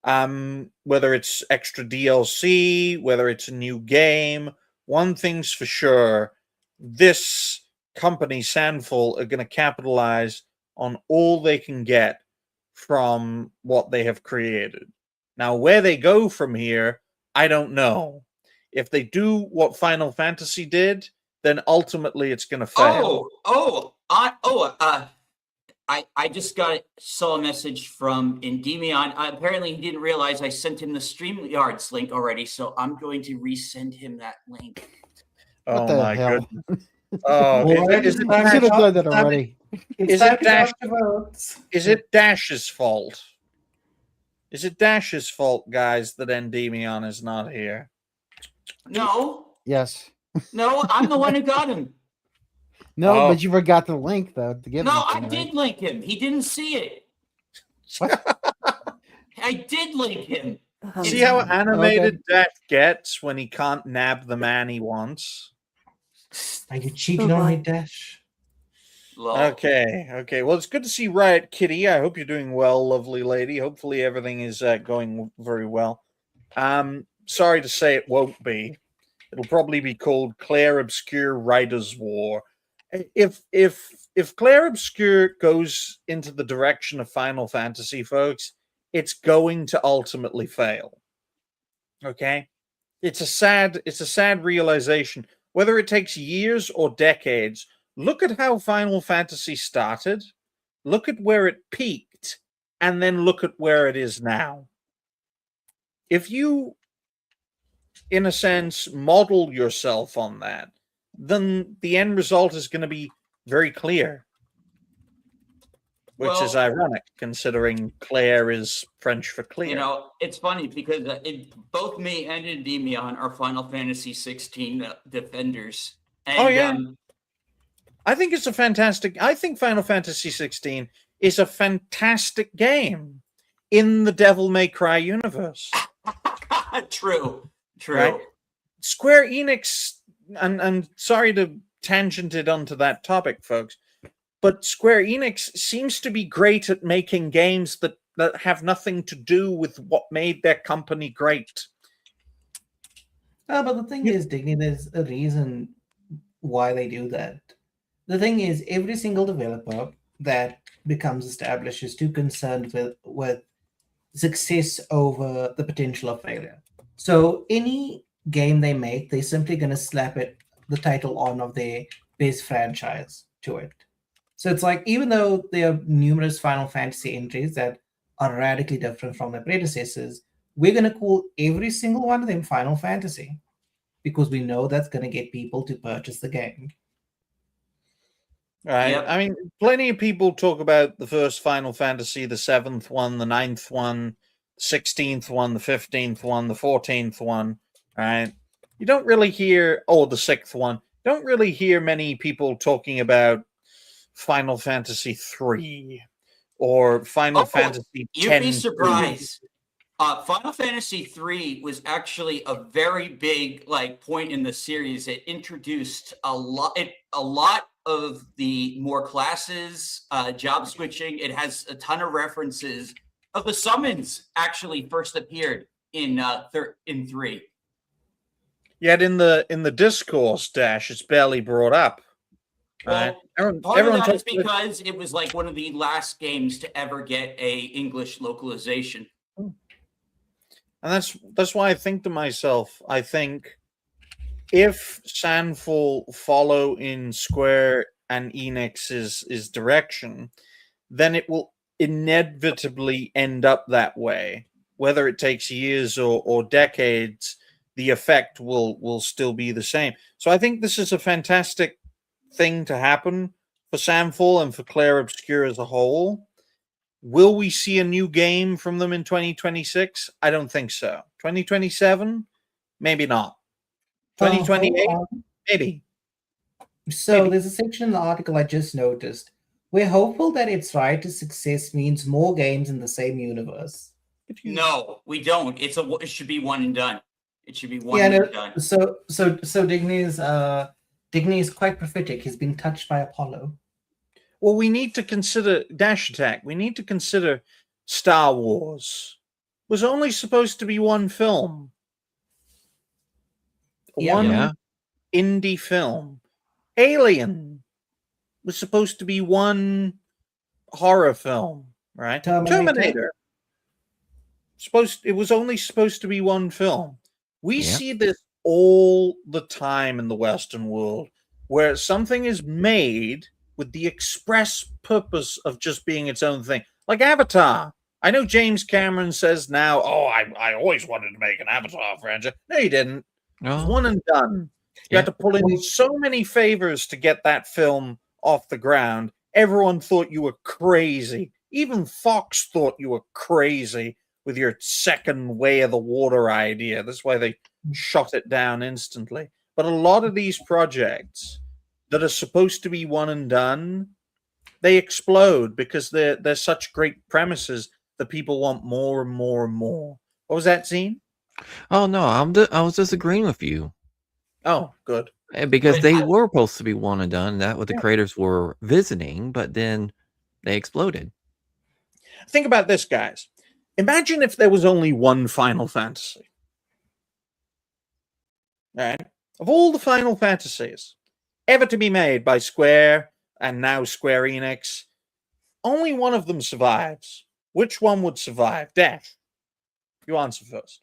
Whether it's extra DLC, whether it's a new game, one thing's for sure: this company, Sandful, are going to capitalize on all they can get from what they have created. Now, where they go from here, I don't know. If they do what Final Fantasy did, then ultimately it's going to fail. I just saw a message from Endymion. Apparently, he didn't realize I sent him the StreamYards link already, so I'm going to resend him that link. What Oh the my hell? goodness! Oh, Already You should have done that already. It's Is it time to Dash? cast the votes. Is it Dash's fault? Is it Dash's fault, guys, that Endymion is not here? No, Yes. no, I'm the one who got him. No, Oh. but you forgot the link though to give No, him. I did link him. He didn't see it. I did link him. See how Um, animated Dash gets when he can't nab the man he wants? Are you cheating on me, Dash? Lol. Okay. Well, it's good to see Riot Kitty. I hope you're doing well, lovely lady. Hopefully everything is going very well. Sorry to say it won't be. It'll probably be called Clair Obscure Riders War. If Clair Obscure goes into the direction of Final Fantasy, folks, it's going to ultimately fail. Okay? It's a sad realization. Whether it takes years or decades, look at how Final Fantasy started, look at where it peaked, and then look at where it is now. If you, in a sense, model yourself on that, then the end result is going to be very clear, which is Well, ironic considering Claire is French for clear. you know, it's funny because both me and Endymion are Final Fantasy 16 defenders. And, Oh, yeah. I think it's a fantastic. I think Final Fantasy 16 is a fantastic game in the Devil May Cry universe. True. Right? Square Enix, and sorry to tangent it onto that topic, folks, but Square Enix seems to be great at making games that have nothing to do with what made their company great. But the thing is, Digny, there's a reason why they do that. The thing is, every single developer that becomes established is too concerned with success over the potential of failure. So any game they make, they're simply going to slap the title on of their base franchise to it. So it's like, even though there are numerous Final Fantasy entries that are radically different from their predecessors, we're going to call every single one of them Final Fantasy because we know that's going to get people to purchase the game. Right. Yep. I mean, plenty of people talk about the first Final Fantasy, the 7th one, the 9th one, the 16th one, the 15th one, the 14th one, right? You don't really hear, the 6th one, don't really hear many people talking about Final Fantasy 3 or Final Fantasy 10. You'd be surprised. Final Fantasy 3 was actually a very big point in the series. It introduced a lot of the more classes, job switching. It has a ton of references of the summons actually first appeared in 3. Yet in the discourse, Dash, it's barely brought up. Well, Everyone part of that is talks about- because it was one of the last games to ever get a English localization. And that's why I think to myself, I think if Sandfall follow in Square and Enix's direction, then it will inevitably end up that way. Whether it takes years or decades, the effect will still be the same. So I think this is a fantastic thing to happen for Sandfall and for Clair Obscure as a whole. Will we see a new game from them in 2026? I don't think so. 2027? Maybe not. 2028? Maybe. So Maybe. there's a section in the article I just noticed. We're hopeful that its ride to success means more games in the same universe. No, we don't. It should be one and done. It should be one and done. So Digny is quite prophetic. He's been touched by Apollo. Well, we need to consider Dash Attack. We need to consider Star Wars was only supposed to be one film. One indie film. Alien was supposed to be one horror film, right? Terminator. It was only supposed to be one film. We see this all the time in the Western world, where something is made with the express purpose of just being its own thing. Like Avatar. I know James Cameron says now, I always wanted to make an Avatar franchise. No, you didn't. It was one and done. You had to pull in so many favors to get that film off the ground. Everyone thought you were crazy. Even Fox thought you were crazy with your second way of the water idea. That's why they shot it down instantly. But a lot of these projects that are supposed to be one and done, they explode because they're such great premises that people want more and more and more. What was that, Zine? Oh no, I was disagreeing with you. Oh, good. Because they were supposed to be one and done. That what the creators were visiting, but then they exploded. Think about this, guys. Imagine if there was only one Final Fantasy. Right? Of all the Final Fantasies ever to be made by Square and now Square Enix, only one of them survives. Which one would survive? Dash, you answer first.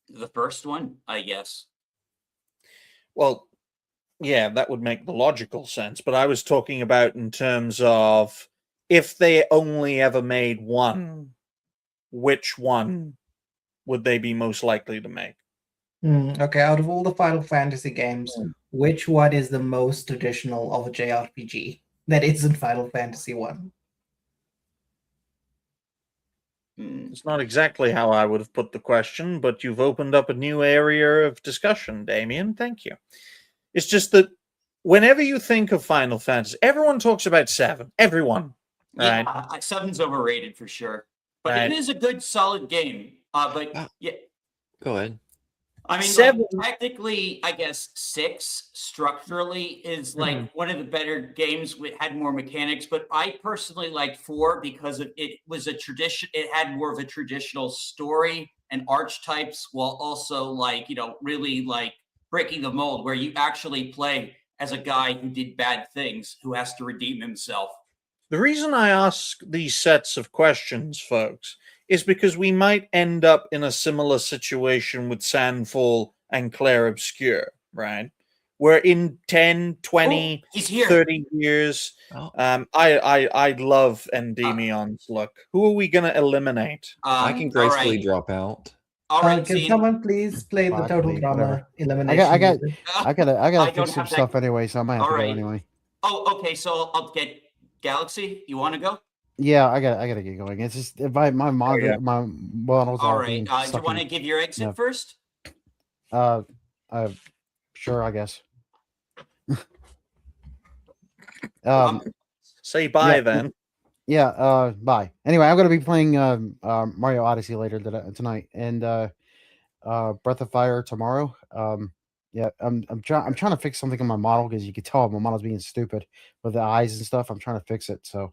The first one, I guess. Well, yeah, that would make the logical sense. But I was talking about in terms of if they only ever made one, which one would they be most likely to make? Okay, out of all the Final Fantasy games, which one is the most traditional of a JRPG that isn't Final Fantasy 1? It's not exactly how I would have put the question, but you've opened up a new area of discussion, Damien. Thank you. It's just that whenever you think of Final Fantasy, everyone talks about 7. Everyone. Right? Yeah, 7's overrated for sure. But Right. it is a good, solid game. But yeah, Go ahead. I mean, 7. like, technically, I guess 6 structurally is like one of the better games. Had more mechanics, but I personally like 4 because it was a tradition. It had more of a traditional story and archetypes, while also like really like breaking the mold, where you actually play as a guy who did bad things who has to redeem himself. The reason I ask these sets of questions, folks, is because we might end up in a similar situation with Sandfall and Clair Obscure, right? Where in 10, 20, he's here. 30 years, Oh. I love Endymion's look. Who are we going to eliminate? I can gracefully all right. drop out. All right, Can Zine. someone please play the Total Whatever. Drama elimination? I gotta I fix don't some have that- stuff anyway, so I might have to All go right. anyway. Oh, okay. So I'll get Galaxy. You want to go? Yeah, I gotta get going. It's just my monitor, yeah. my models All all right. being Do you stuck want to in. give your exit Yeah. first? Sure, I guess. Say bye yeah. then. Yeah, bye. Anyway, I'm gonna be playing Mario Odyssey later tonight, and Breath of Fire tomorrow. Yeah, I'm trying to fix something in my model because you can tell my model's being stupid with the eyes and stuff. I'm trying to fix it, so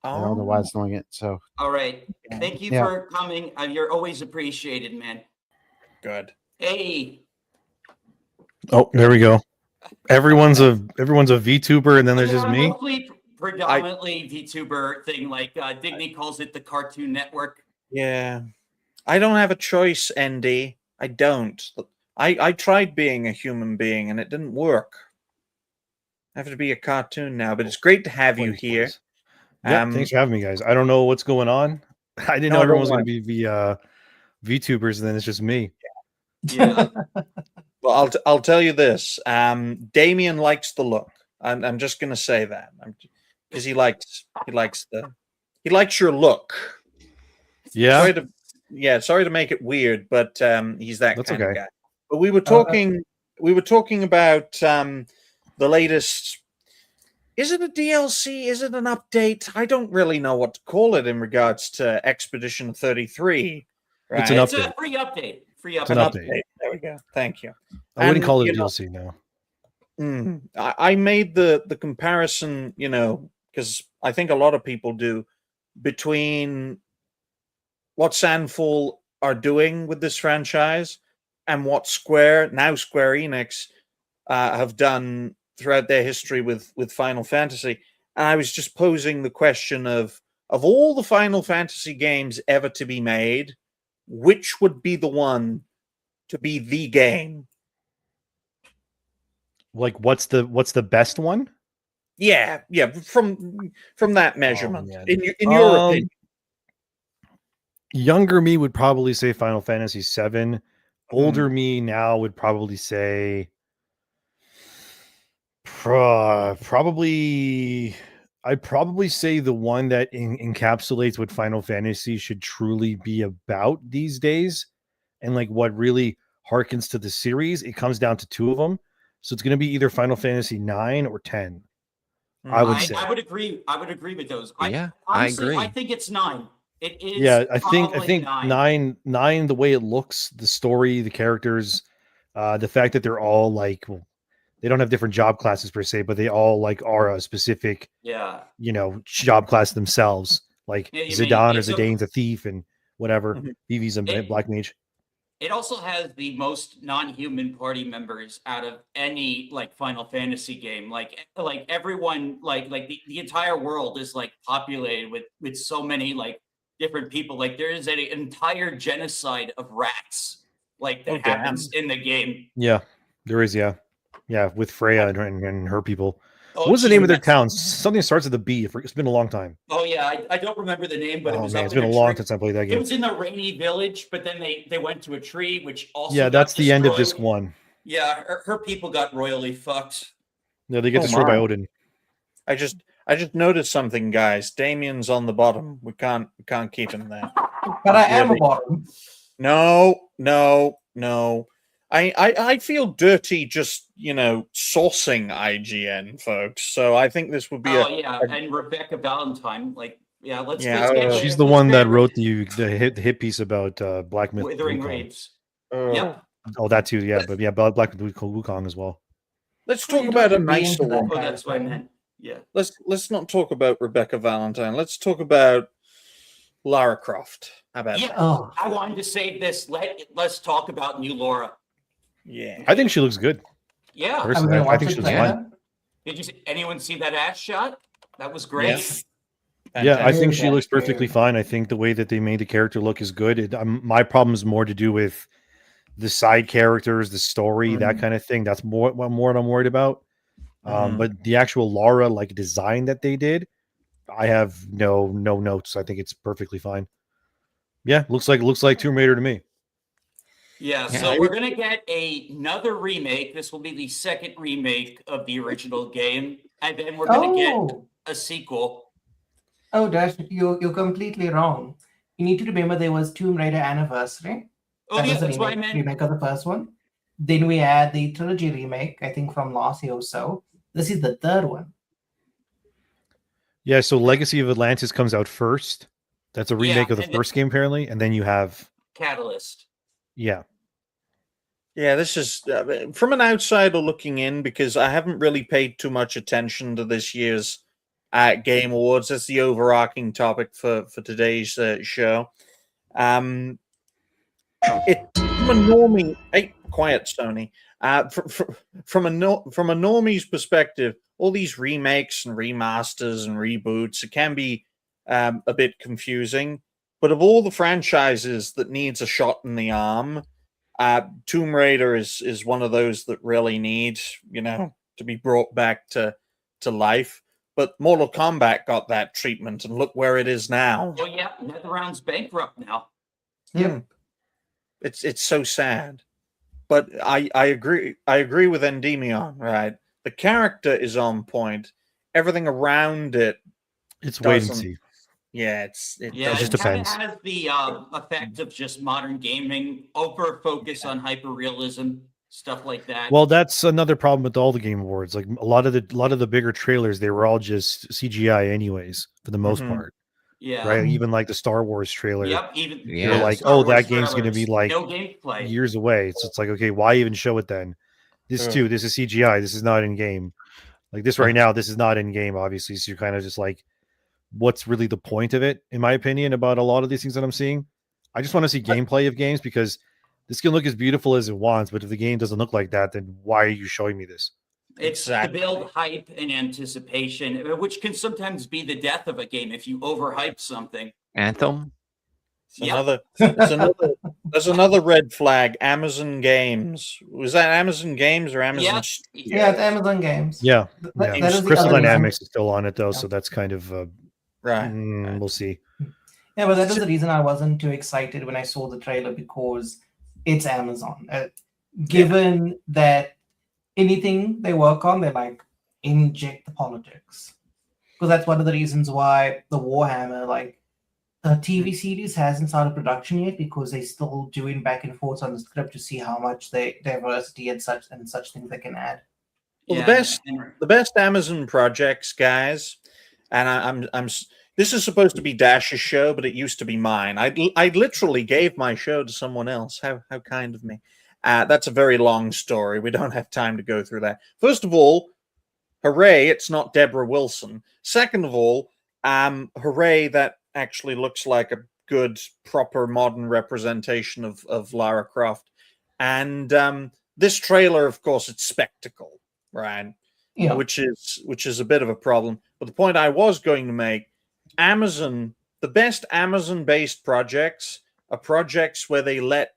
I don't know why it's doing it. So All right. Thank you Yeah. for coming. You're always appreciated, man. Good. Hey. Oh, there we go. Everyone's a VTuber, and then there's just me. Mostly predominantly VTuber thing, like Digny calls it the Cartoon Network. Yeah. I don't have a choice, ND. I don't. I tried being a human being and it didn't work. I have to be a cartoon now, but it's great to have you here. Yeah, thanks for having me, guys. I don't know what's going on. I didn't know No, everyone was don't going to be VTubers, and then it's just me. Yeah. Well, I'll tell you this. Damien likes the look. I'm just going to say that because he likes your look. Yeah. Sorry to make it weird, but he's that That's kind okay. of guy. But we were talking about the latest. Is it a DLC? Is it an update? I don't really know what to call it in regards to Expedition 33. Right? It's an It's update. a free update. Free It's an update. update. There we go. Thank you. I wouldn't And, call it a you know, DLC now. I made the comparison, because I think a lot of people do, between what Sandfall are doing with this franchise and what Square Enix have done throughout their history with Final Fantasy. And I was just posing the question of all the Final Fantasy games ever to be made, which would be the one to be the game? Like, what's the best one? Yeah, from that measurement. man. In your opinion. Younger me would probably say Final Fantasy VII. Older me now would probably say I'd probably say the one that encapsulates what Final Fantasy should truly be about these days, and like what really harkens to the series. It comes down to 2 of them, so it's going to be either Final Fantasy 9 or 10. I would say. I would agree. I would agree with those. Yeah, honestly, I agree. I think it's 9. It is. Yeah, I think probably 9. nine, the way it looks, the story, the characters, the fact that they're all like, well, they don't have different job classes per se, but they all like are a specific, job class themselves. Like Zidane or Zidane's a thief and whatever. Vivi's a black mage. It also has the most non-human party members out of any like Final Fantasy game. Like everyone, like the entire world is like populated with so many like different people. Like there is an entire genocide of rats like that happens in the game. Yeah, there is. Yeah, with Freya and her people. Oh, What's the she's name of their Mexican. town? Something starts with a B. It's been a long time. Oh yeah, I don't remember the name, but it Oh was man, up it's in been a a long tree. time since I played that It game. was in the rainy village, but then they went to a tree, which also Yeah, got that's the end of destroyed. disc 1. Yeah, her people got royally fucked. No, they get Oh, destroyed by my. Odin. I just noticed something, guys. Damien's on the bottom. We can't keep him there. But I Yeah, am a they- bottom. No. I feel dirty just, sourcing IGN, folks. So I think this would be Oh yeah, and Rebecca Valentine, like let's Yeah, get She's the one that wrote the hit piece about Black Myth Withering Wukong. Raids. Yep. Oh, that too, yeah, but yeah, Black Myth Wukong as well. Let's Well, talk you about a don't be nicer into that one. Oh, kind that's of what I thing. meant. Yeah. Let's not talk about Rebecca Valentine. Let's talk about Lara Croft. How about Yeah. that? Oh, I wanted to save this. Let's talk about new Laura. Yeah. I think she looks good. Yeah. are we Personally, going to I watch think the she looks fine. trailer? Did anyone see that ass shot? That was great. Yes. Yeah, I think Fantastic. she looks perfectly fine. I think the way that they made the character look is good. My problem is more to do with the side characters, the story, that kind of thing. That's more what I'm worried about. But the actual Lara design that they did, I have no notes. I think it's perfectly fine. Yeah, looks like Tomb Raider to me. Yeah, Yeah, so I- we're gonna get another remake. This will be the second remake of the original game, and then we're gonna get Oh, a sequel. oh, Dash, you're completely wrong. You need to remember there was Tomb Raider Anniversary. Oh That yeah, was the that's what I meant. remake of the first one. Then we had the trilogy remake, I think from last year or so. This is the third one. Yeah, so Legacy of Atlantis comes out first. That's a remake of the and first game, apparently, and then you have Catalyst. yeah. Yeah, this is from an outsider looking in, because I haven't really paid too much attention to this year's Game Awards. That's the overarching topic for today's show. It from a normie. Hey, quiet, Sony. From a normie's perspective, all these remakes and remasters and reboots, it can be a bit confusing. But of all the franchises that needs a shot in the arm, Tomb Raider is one of those that really needs, to be brought back to life. But Mortal Kombat got that treatment, and look where it is now. Oh yeah, NetherRealm's bankrupt now. Yep. It's so sad. But I agree with Endymion, right? The character is on point. Everything around it, It's wait and doesn't- see. yeah, it Yeah, just it kind of depends. has the effect of just modern gaming, over focus on hyper realism, stuff like that. Well, that's another problem with all the Game Awards. Like a lot of the bigger trailers, they were all just CGI anyways, for the most Mhm. part. yeah. Right? Even like the Star Wars trailer, Yep. Even Yeah. they're like, Star oh, Wars that game's gonna be trailers, like no gameplay. years away. So it's like, okay, why even show it then? This too, this is CGI. This is not in game. Like this right now, this is not in game, obviously. So you're kind of just like, what's really the point of it, in my opinion, about a lot of these things that I'm seeing? I just want to see gameplay of games, because this can look as beautiful as it wants, but if the game doesn't look like that, then why are you showing me this? It's Exactly. to build hype and anticipation, which can sometimes be the death of a game if you overhype something. Anthem. Yep. There's another red flag. Amazon Games. Was that Amazon Games or Amazon? Yeah. Yeah, it's Amazon Games. Yeah, That yeah. is the Crystal other reason. Dynamics is still on it though, Yeah. so that's kind of Right. we'll see. Yeah, but that is the reason I wasn't too excited when I saw the trailer, because it's Amazon. Given that anything they work on, they inject the politics. Because that's one of the reasons why the Warhammer, the TV series hasn't started production yet, because they're still doing back and forth on the script to see how much diversity and such things they can add. Well, Yeah, the best Amazon projects, guys, and this is supposed to be Dash's show, but it used to be mine. I literally gave my show to someone else. How kind of me. That's a very long story. We don't have time to go through that. First of all, hooray, it's not Deborah Wilson. Second of all, hooray, that actually looks like a good, proper, modern representation of Lara Croft. And this trailer, of course, it's spectacle, right? Yeah. Which is a bit of a problem. But the point I was going to make, Amazon, the best Amazon-based projects are projects where they let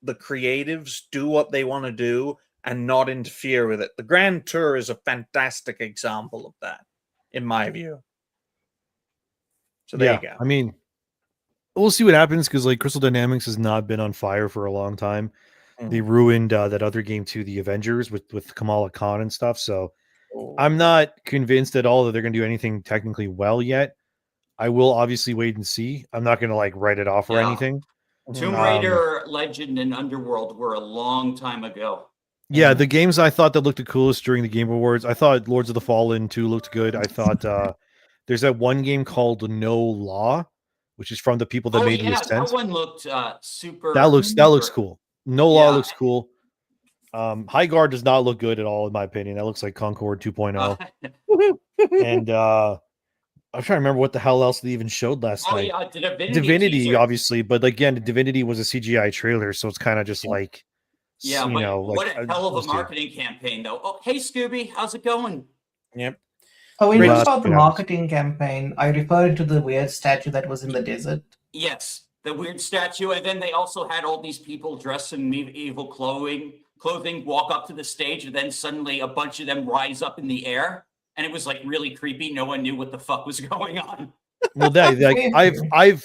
the creatives do what they want to do, and not interfere with it. The Grand Tour is a fantastic example of that, in my view. So there you go. I mean, we'll see what happens because like Crystal Dynamics has not been on fire for a long time. They ruined that other game too, the Avengers with Kamala Khan and stuff. So I'm not convinced at all that they're going to do anything technically well yet. I will obviously wait and see. I'm not going to like write it off or anything. Tomb Raider, Legend, and Underworld were a long time ago. Yeah, the games I thought that looked the coolest during the Game Awards. I thought Lords of the Fallen 2 looked good. I thought there's that one game called No Law, which is from the people that made the Ascent. That one looked super. That looks cool. No Law looks cool. High Guard does not look good at all, in my opinion. That looks like Concord 2.0. And I'm trying to remember what the hell else they even showed last night. Divinity obviously, but again, Divinity was a CGI trailer, so it's kind of just like, yeah, you know, what like, a hell of a marketing campaign, though. Oh, hey, Scooby, how's it going? Yep. Oh, when you talk about the marketing campaign, I referred to the weird statue that was in the desert. Yes, the weird statue, and then they also had all these people dressed in medieval clothing walk up to the stage, and then suddenly a bunch of them rise up in the air. And it was like really creepy. No one knew what the fuck was going on. Well,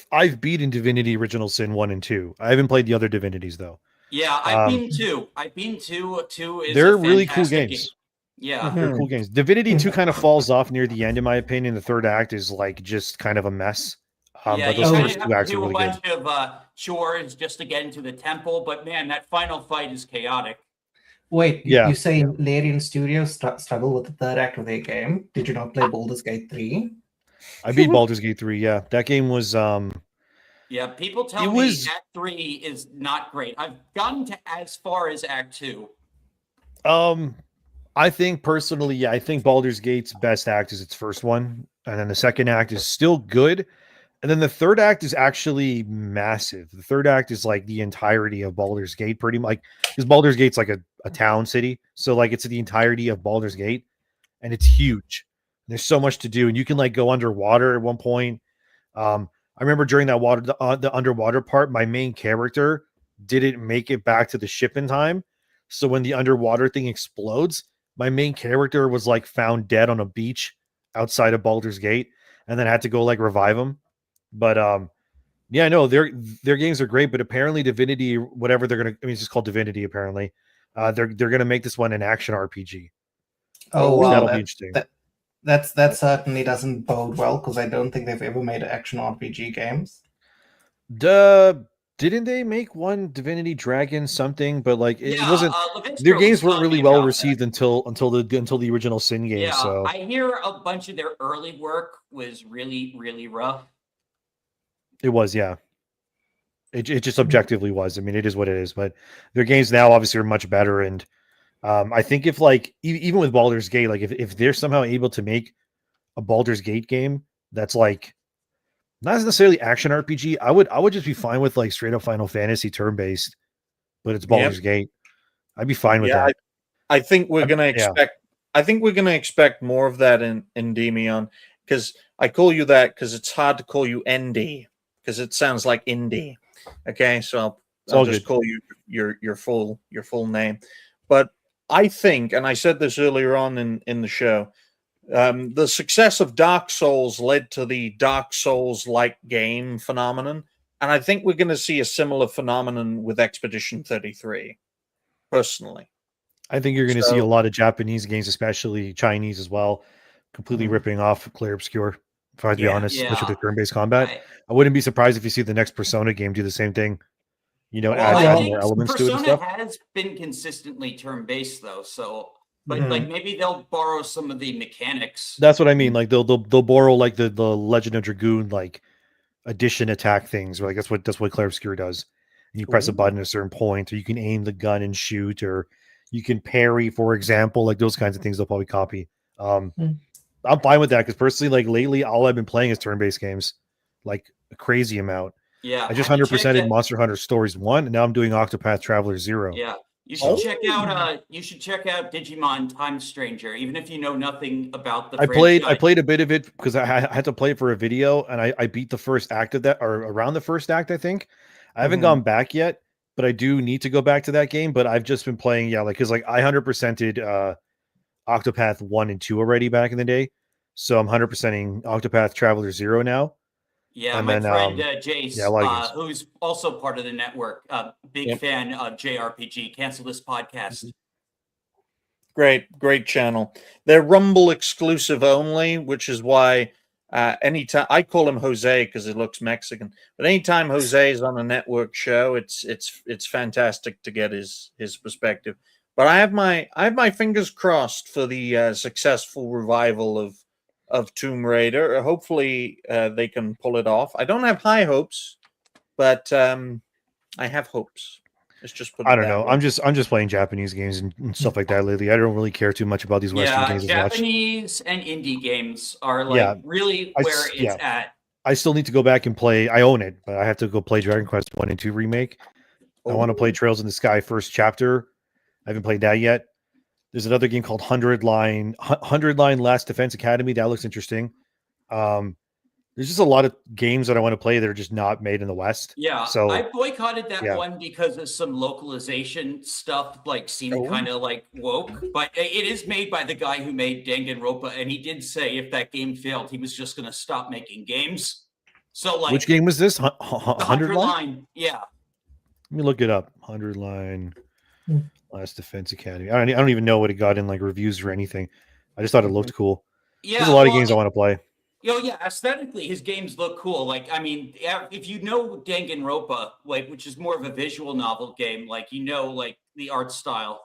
I've beaten Divinity Original Sin 1 and 2. I haven't played the other Divinities though. Yeah, I've been 2. I've been 2. 2 is they're really cool games. Game. Yeah, they're cool games. Divinity 2 kind of falls off near the end, in my opinion. The third act is like just kind of a mess. But those first two acts are really good. Do a bunch of chores just to get into the temple, but man, that final fight is chaotic. Wait, you say Larian Studios struggle with the third act of their game? Did you not play Baldur's Gate 3? I beat Baldur's Gate 3, yeah. That game was yeah, people tell me Act 3 is not great. I've gotten to as far as Act 2. I think personally, I think Baldur's Gate's best act is its first one, and then the second act is still good. And then the third act is actually massive. The third act is like the entirety of Baldur's Gate, pretty much, because Baldur's Gate's like a town city. So like it's the entirety of Baldur's Gate, and it's huge. There's so much to do, and you can like go underwater at one point. I remember during that the underwater part, my main character didn't make it back to the ship in time. So when the underwater thing explodes, my main character was like found dead on a beach outside of Baldur's Gate, and then had to go like revive him. But yeah, no, their games are great, but apparently Divinity, whatever they're gonna, I mean, it's just called Divinity. Apparently, they're gonna make this one an action RPG. Oh wow, that'll be interesting. That certainly doesn't bode well because I don't think they've ever made action RPG games. Didn't they make one Divinity Dragon something? But like it wasn't. Their games weren't really well received until the original Sin game. Yeah, so I hear a bunch of their early work was really, really rough. It was, yeah. It just objectively was. I mean, it is what it is. But their games now obviously are much better. And I think if like even with Baldur's Gate, like if they're somehow able to make a Baldur's Gate game that's like not necessarily action RPG, I would just be fine with like straight up Final Fantasy turn based, but it's Baldur's Gate. I'd be fine with that. I think we're gonna expect. I think we're gonna expect more of that in Endymion, because I call you that because it's hard to call you ND. Because it sounds like indie. Okay, so I'll just call you your full name. But I think, and I said this earlier on in the show, the success of Dark Souls led to the Dark Souls-like game phenomenon, and I think we're going to see a similar phenomenon with Expedition 33. Personally, I think you're going to see a lot of Japanese games, especially Chinese as well, completely ripping off Clair Obscure. If I have to be honest, especially with the turn-based combat, I wouldn't be surprised if you see the next Persona game do the same thing. You know, add more elements to it and stuff. Persona has been consistently turn-based though, so but like maybe they'll borrow some of the mechanics. That's what I mean. Like they'll borrow like the Legend of Dragoon like addition attack things. Like that's what Clair Obscure does. And you press a button at a certain point, or you can aim the gun and shoot, or you can parry, for example. Like those kinds of things they'll probably copy. I'm fine with that because personally, like lately, all I've been playing is turn-based games, like a crazy amount. Yeah, I just 100%ed Monster Hunter Stories 1, and now I'm doing Octopath Traveler 0. Yeah, you should check out. You should check out Digimon Time Stranger, even if you know nothing about the. I played a bit of it because I had to play it for a video, and I beat the first act of that, or around the first act, I think. I haven't gone back yet, but I do need to go back to that game. But I've just been playing, because I 100%ed Octopath 1 and 2 already back in the day. So I'm 100%ing Octopath Traveler 0 now. Yeah, And my then, friend Jace, a lot of games. who's also part of the network, big Yep. fan of JRPG. Cancel this podcast. Great channel. They're Rumble exclusive only, which is why anytime I call him Jose because it looks Mexican, but anytime Jose is on a network show, it's fantastic to get his perspective. But I have my fingers crossed for the successful revival of Tomb Raider. Hopefully they can pull it off. I don't have high hopes, but I have hopes. Let's just put it I don't that know. way. I'm just playing Japanese games and stuff like that lately. I don't really care too much about these Western games as much. Japanese and indie games are like Yeah, really where it's at. I still need to go back and play. I own it, but I have to go play Dragon Quest 1 and 2 remake. I want to play Trails in the Sky first chapter. I haven't played that yet. There's another game called 100 Line Last Defense Academy. That looks interesting. There's just a lot of games that I want to play that are just not made in the West. Yeah, So I boycotted that yeah. one because of some localization stuff, like seemed kind of like woke. But it is made by the guy who made Danganronpa, and he did say if that game failed, he was just going to stop making games. So, like, which game was this? the 100 Line? Yeah. Let me look it up. 100 Line Last Defense Academy. I don't even know what it got in like reviews or anything. I just thought it looked cool. Yeah, there's a lot of games I want to play. Yeah, aesthetically, his games look cool. Like, I mean, if you know Danganronpa, like, which is more of a visual novel game, like, like the art style.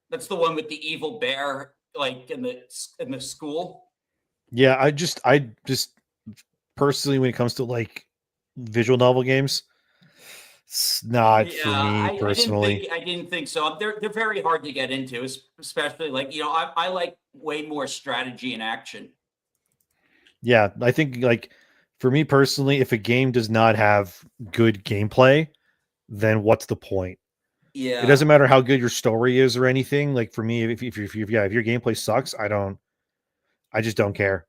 That's the one with the evil bear, like in the school. Yeah, I just personally, when it comes to like visual novel games, it's not for me personally. I didn't think so. They're very hard to get into, especially like I like way more strategy and action. Yeah, I think like for me personally, if a game does not have good gameplay, then what's the point? Yeah, it doesn't matter how good your story is or anything. Like for me, if your gameplay sucks, I just don't care.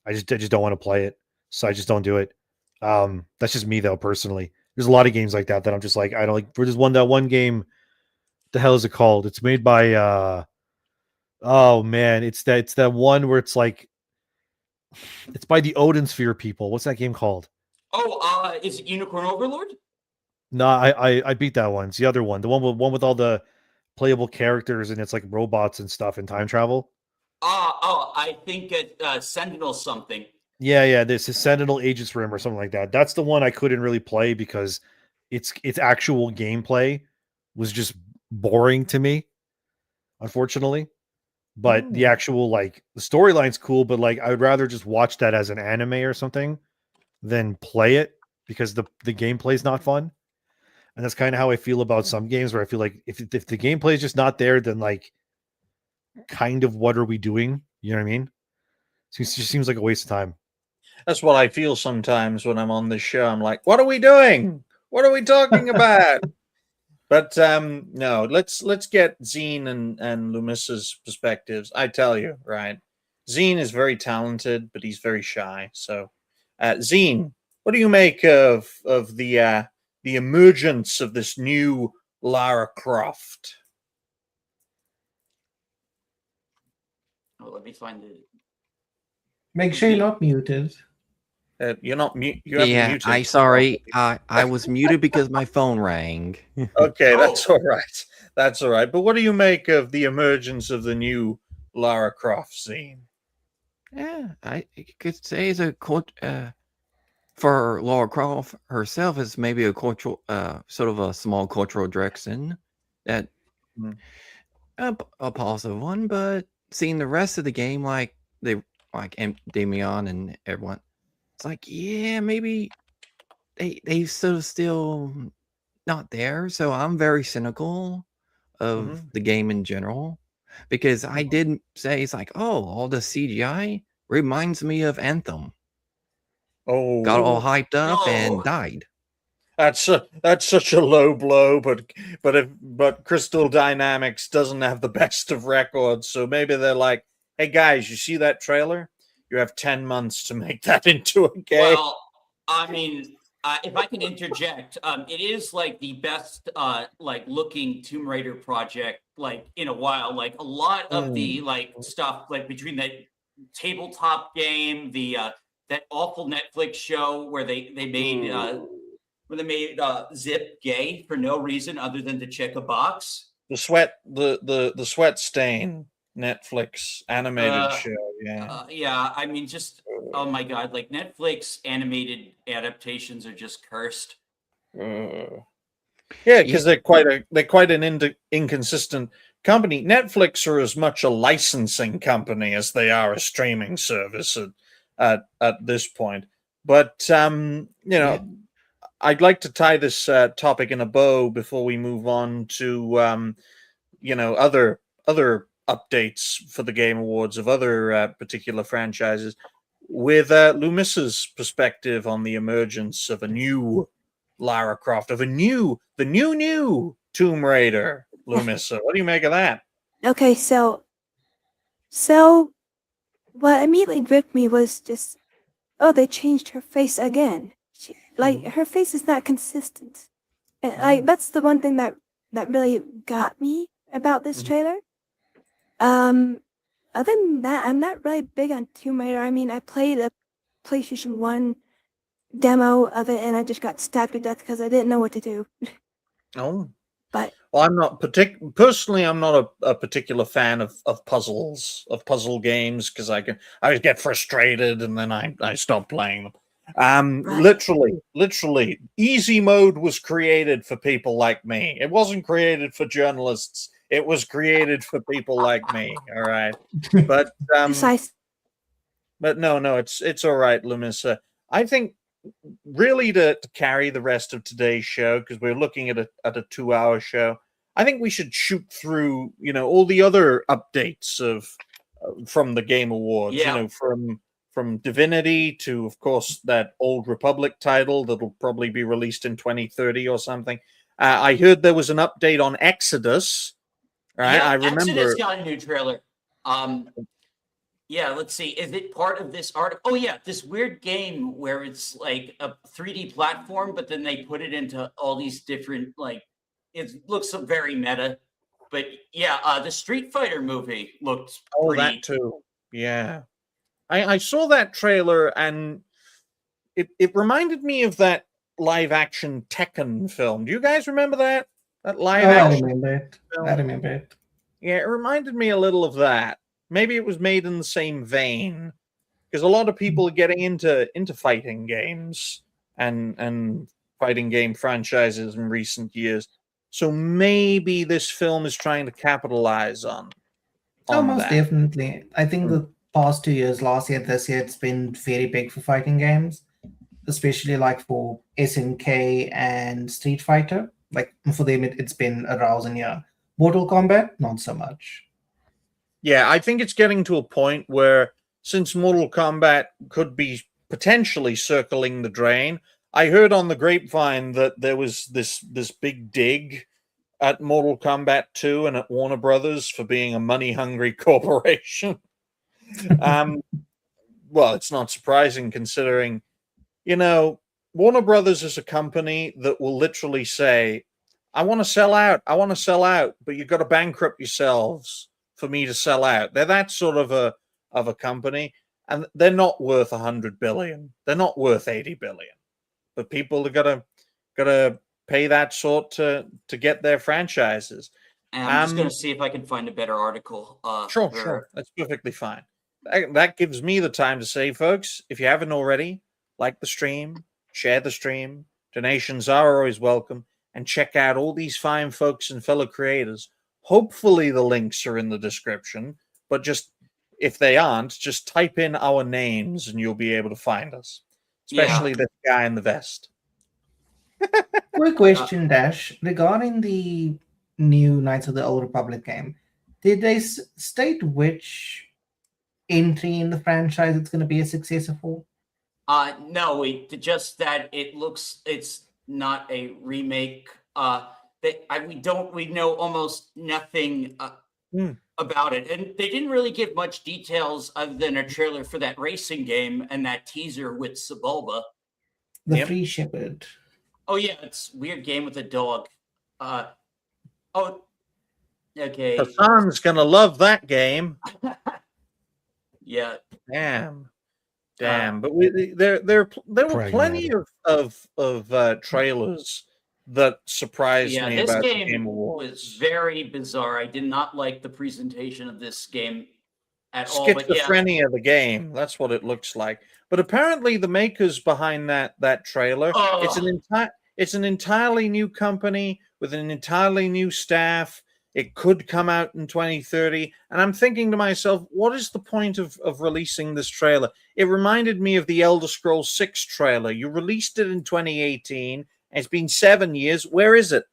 I just don't want to play it, so I just don't do it. That's just me though personally. There's a lot of games like that I'm just like I don't like. There's one game. The hell is it called? It's made by oh man, it's that one where it's like. It's by the Odin Sphere people. What's that game called? Oh, is it Unicorn Overlord? No, I beat that one. It's the other one. The one with all the playable characters and it's like robots and stuff and time travel. I think it's Sentinel something. Yeah. This is Sentinel Agents Rim or something like that. That's the one I couldn't really play because its actual gameplay was just boring to me, unfortunately. But the actual like the storyline's cool, but like I would rather just watch that as an anime or something than play it because the gameplay is not fun. And that's kind of how I feel about some games where I feel like if the gameplay is just not there, then like kind of what are we doing? You know what I mean? It just seems like a waste of time. That's what I feel sometimes when I'm on this show. I'm like, what are we doing? What are we talking about? But no, let's get Zine and Lumissa's perspectives. I tell you, right? Zine is very talented, but he's very shy. So, Zine, what do you make of the emergence of this new Lara Croft? Oh, let me find it. Make sure you're not muted. You're not mute. Yeah, I sorry. I was muted because my phone rang. Okay, that's all right. That's all right. But what do you make of the emergence of the new Lara Croft scene? Yeah, I could say it's a for Lara Croft herself is maybe a cultural, sort of a small cultural direction that a positive one. But seeing the rest of the game, like Endymion and everyone. It's like, yeah, maybe they sort of still not there. So I'm very cynical of the game in general because I did say it's like, oh, all the CGI reminds me of Anthem. Oh, got all hyped up and died. That's such a low blow, but Crystal Dynamics doesn't have the best of records, so maybe they're like, hey guys, you see that trailer? You have 10 months to make that into a game. Well, I mean, If I can interject, it is like the best like looking Tomb Raider project like in a while. Like a lot of the like stuff like between the tabletop game, the that awful Netflix show where they made Zip gay for no reason other than to check a box. The sweat stain Netflix animated show. Yeah. Yeah, I mean, just oh my god, like Netflix animated adaptations are just cursed. Yeah, because they're quite an inconsistent company. Netflix are as much a licensing company as they are a streaming service at this point. But I'd like to tie this topic in a bow before we move on to other updates for the Game Awards of other particular franchises, with Lumissa's perspective on the emergence of a new Lara Croft, of the new Tomb Raider. Lumissa, what do you make of that? Okay, so what immediately gripped me was just, oh, they changed her face again. Her face is not consistent. And that's the one thing that really got me about this trailer. Other than that, I'm not really big on Tomb Raider. I mean, I played a PlayStation 1 demo of it, and I just got stabbed to death because I didn't know what to do. Oh. But well, I'm not personally. I'm not a particular fan of puzzle games, because I get frustrated and then I stop playing them. Right. Literally, easy mode was created for people like me. It wasn't created for journalists. It was created for people like me. All right, but no, it's all right, Lumissa. I think really to carry the rest of today's show, because we're looking at a 2-hour show, I think we should shoot through all the other updates from the Game Awards. Yeah. From Divinity to, of course, that Old Republic title that'll probably be released in 2030 or something. I heard there was an update on Exodus. Right, yeah, I remember Exodus got a new trailer. Yeah, let's see. Is it part of this article? Oh yeah, this weird game where it's like a 3D platform, but then they put it into all these different it looks very meta. But yeah, the Street Fighter movie looked pretty. That too. Yeah. I saw that trailer and it reminded me of that live action Tekken film. Do you guys remember that? That live action? I remember it. Yeah, it reminded me a little of that. Maybe it was made in the same vein, because a lot of people are getting into fighting games and fighting game franchises in recent years. So maybe this film is trying to capitalize on most that. Definitely. I think the past 2 years, last year, this year, it's been very big for fighting games, especially like for SNK and Street Fighter. Like for them, it's been a rousing year. Mortal Kombat, not so much. Yeah, I think it's getting to a point where, since Mortal Kombat could be potentially circling the drain, I heard on the grapevine that there was this big dig at Mortal Kombat 2 and at Warner Brothers for being a money-hungry corporation. Well, it's not surprising, considering, Warner Brothers is a company that will literally say, I want to sell out, but you've got to bankrupt yourselves for me to sell out. They're that sort of a company, and they're not worth 100 billion. They're not worth 80 billion. But people are gotta pay that sort to get their franchises. And I'm just gonna see if I can find a better article. Sure. That's perfectly fine. That gives me the time to say, folks, if you haven't already, like the stream, share the stream. Donations are always welcome. And check out all these fine folks and fellow creators. Hopefully the links are in the description, but just if they aren't, just type in our names and you'll be able to find us. Especially this guy in the vest. Quick question, Dash, regarding the new Knights of the Old Republic game. Did they state which entry in the franchise it's going to be a successor for? No, just that it's not a remake. We know almost nothing about it, and they didn't really give much details other than a trailer for that racing game and that teaser with Sebulba. The Yep. Free Shepherd. Oh yeah, it's weird game with a dog. Oh, okay. Hassan's gonna love that game. Yeah. Damn. But there were plenty Pragmatic. of trailers that surprised Yeah, me this about the game Game was Awards. very bizarre. I did not like the presentation of this game at all. But yeah, Schizophrenia, the game. That's what it looks like. But apparently, the makers behind that trailer, it's an entirely new company with an entirely new staff. It could come out in 2030, and I'm thinking to myself, what is the point of releasing this trailer? It reminded me of the Elder Scrolls 6 trailer. You released it in 2018. And it's been 7 years. Where is it?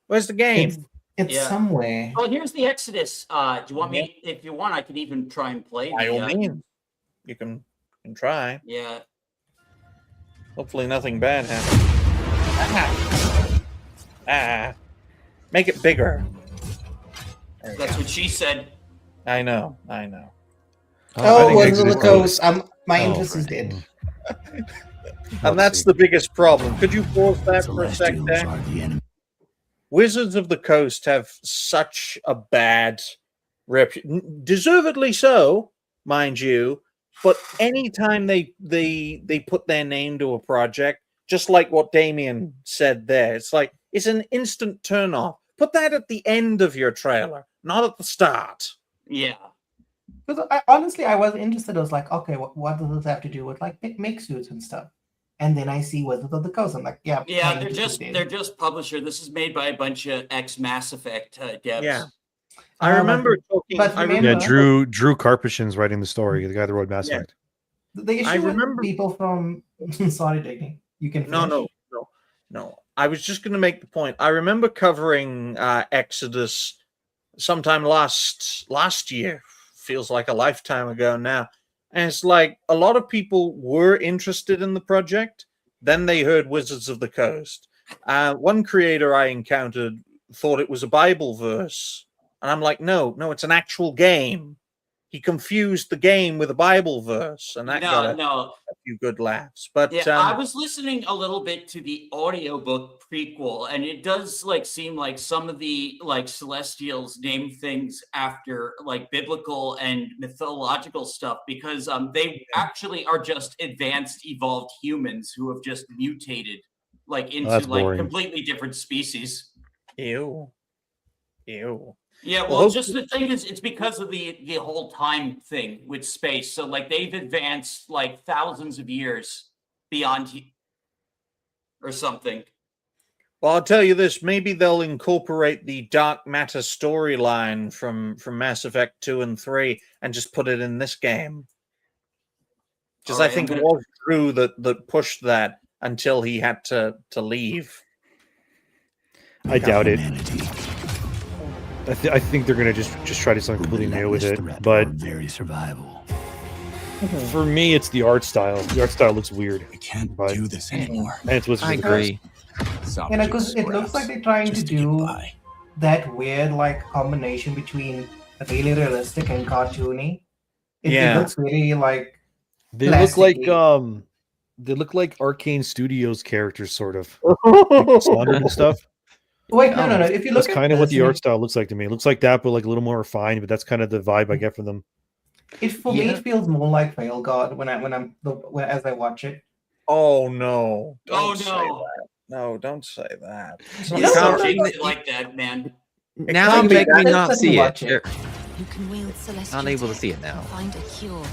Where's the game? It's Yeah. somewhere. oh, here's the Exodus. Do you want me? If you want, I could even try and play. By all The, means, you can try. yeah. Hopefully, nothing bad happens. Make it bigger. There we That's go. what she said. I know. Oh, think Wizard of the Exodus Coast. My Oh, interest is right. dead. And that's the biggest problem. Could you pause that for a sec there? Wizards of the Coast have such a bad reputation, deservedly so, mind you. But anytime they put their name to a project, just like what Damien said there, it's an instant turn off. Put that at the end of your trailer, not at the start. Yeah. Because honestly, I was interested. I was like, okay, what does this have to do with like make suits and stuff? And then I see Wizards of the Coast. I'm like, yeah, Yeah, I'm interested. they're just publisher. This is made by a bunch of ex Mass Effect devs. Yeah. I remember talking. but I remember- Yeah, remember, Drew Karpyshyn's writing the story. The guy that wrote Mass Yeah. Effect. The issue I with remember- people from sorry, Digny. You can finish. No. I was just going to make the point. I remember covering Exodus sometime last year. Feels like a lifetime ago now. And it's like a lot of people were interested in the project. Then they heard Wizards of the Coast. One creator I encountered thought it was a Bible verse. And I'm like, no, it's an actual game. He confused the game with a Bible verse. And that got a few good laughs. But Yeah, I was listening a little bit to the audiobook prequel, and it does like seem like some of the like Celestials name things after like biblical and mythological stuff because they actually are just advanced evolved humans who have just mutated like into that's like boring. completely different species. Ew. Yeah, Well, well, just the thing is, it's because of the whole time thing with space. So, like, they've advanced like thousands of years beyond, or something. Well, I'll tell you this: maybe they'll incorporate the dark matter storyline from Mass Effect 2 and 3 and just put it in this game. Because All right, I think I'm it gonna- was Drew that pushed that until he had to leave. I doubt it. I think they're gonna just try to do something completely new with it. But very survival. for me, it's the art style. The art style looks weird. We can't But- do this anymore. And it's Wizards I of the Coast. agree. You know, because it looks like they're trying to do that weird like combination between really realistic and cartoony. It looks really like They look like plasticky. they look like Arcane Studios characters, sort of. Like Sonic and stuff. wait, no. If you look That's at kind of what this, the art style looks like to me. It looks like that, but like a little more refined. But that's kind of the vibe I get from them. for me, it feels more like Veil God as I watch it. Oh no! Oh, Don't say no. that. No, don't say that. You No, don't no, change no. it like that, man. Now can't you be make me that. not Let's see it. watch it. You're You can wield celestial unable to tech see it now. and find a cure.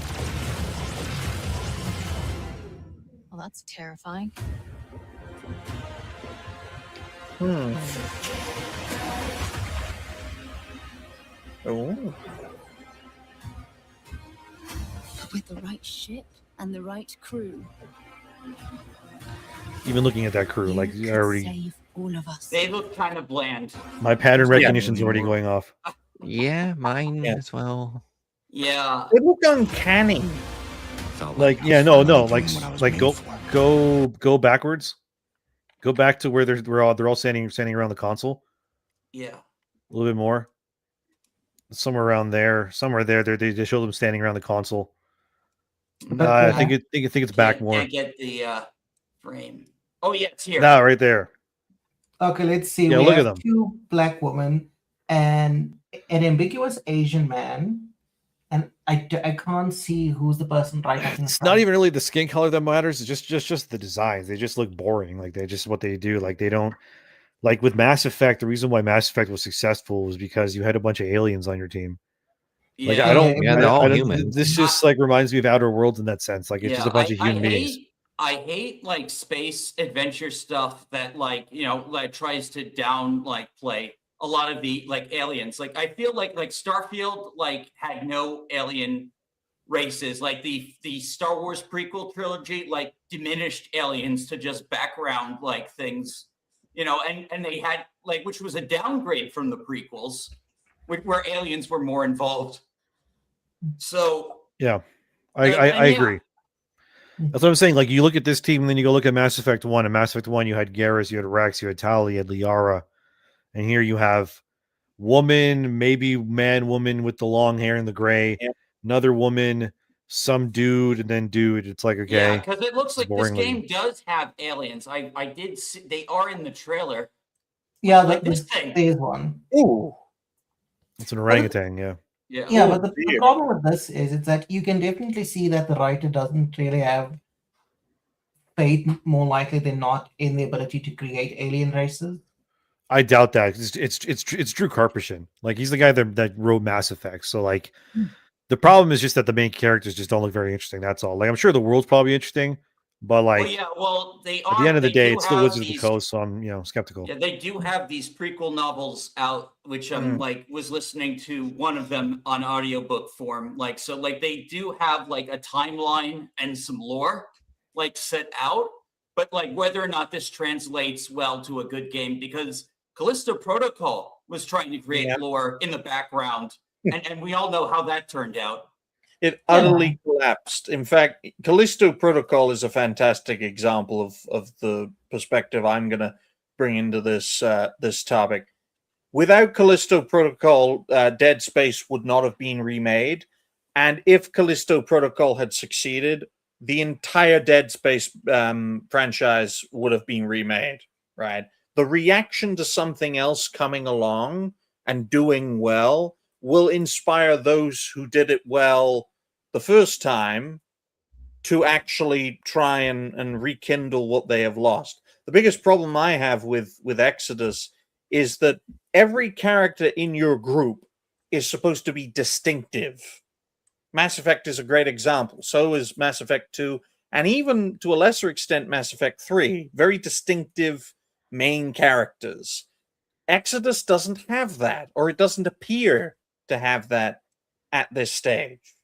Well, that's terrifying. Oh, But with the right ship and the right crew, Even looking at that crew, you like could already, save all of us. They look kind of bland. my pattern Yeah. recognition's already going off. Yeah, mine Yeah. as well. Yeah. they look uncanny. Like, yeah, no, like go backwards. Go back to where they're all standing around the console. Yeah. A little bit more. Somewhere around there. Somewhere there. They show them standing around the console. But I think it's back more. Can't get the frame. Oh yeah, it's here. No, right there. Okay, let's see. Yeah, We look at have them. 2 black women and an ambiguous Asian man, and I can't see who's the person right up in It's front. not even really the skin color that matters. It's just the designs. They just look boring. Like they just what they do. Like they don't like with Mass Effect. The reason why Mass Effect was successful was because you had a bunch of aliens on your team. Like Yeah. I don't. Yeah, they're all humans. This just like reminds me of Outer Worlds in that sense. Like it's just Yeah, a bunch of human beings. I hate like space adventure stuff that like, you know, like tries to down like play a lot of the like aliens. Like I feel like Starfield like had no alien races. Like the Star Wars prequel trilogy like diminished aliens to just background like things, you know, and they had like, which was a downgrade from the prequels, where aliens were more involved. So Yeah, and I yeah. agree. That's what I'm saying. Like you look at this team, and then you go look at Mass Effect 1. And Mass Effect 1, you had Garrus, you had Rex, you had Tali, you had Liara, and here you have woman, maybe man, woman with the long hair and the gray, another woman, some dude, and then dude. It's like okay, Yeah, because it looks like this boringly. game does have aliens. I did see they are in the trailer. Yeah, Like this thing. there's one. Ooh. It's an orangutan. Yeah. Yeah. Yeah, Oh, but the dear. problem with this is it's that you can definitely see that the writer doesn't really have faith, more likely than not, in the ability to create alien races. I doubt that. It's Drew Karpyshyn. Like he's the guy that wrote Mass Effect. So like the problem is just that the main characters just don't look very interesting. That's all. Like I'm sure the world's probably interesting, but like Well, yeah. Well, they are. at the end of the they day, do it's still have Wizards of the these- Coast, so I'm skeptical. Yeah, they do have these prequel novels out, which like was listening to one of them on audiobook form. Like so, like they do have like a timeline and some lore like set out, but like whether or not this translates well to a good game, because Callisto Protocol was trying to create lore in the background, and we all know how that turned out. It utterly collapsed. In fact, Callisto Protocol is a fantastic example of the perspective I'm going to bring into this this topic. Without Callisto Protocol, Dead Space would not have been remade, and if Callisto Protocol had succeeded, the entire Dead Space franchise would have been remade. Right? The reaction to something else coming along and doing well will inspire those who did it well the first time to actually try and rekindle what they have lost. The biggest problem I have with Exodus is that every character in your group is supposed to be distinctive. Mass Effect is a great example. So is Mass Effect 2, and even to a lesser extent Mass Effect 3. Very distinctive main characters. Exodus doesn't have that, or it doesn't appear to have that at this stage.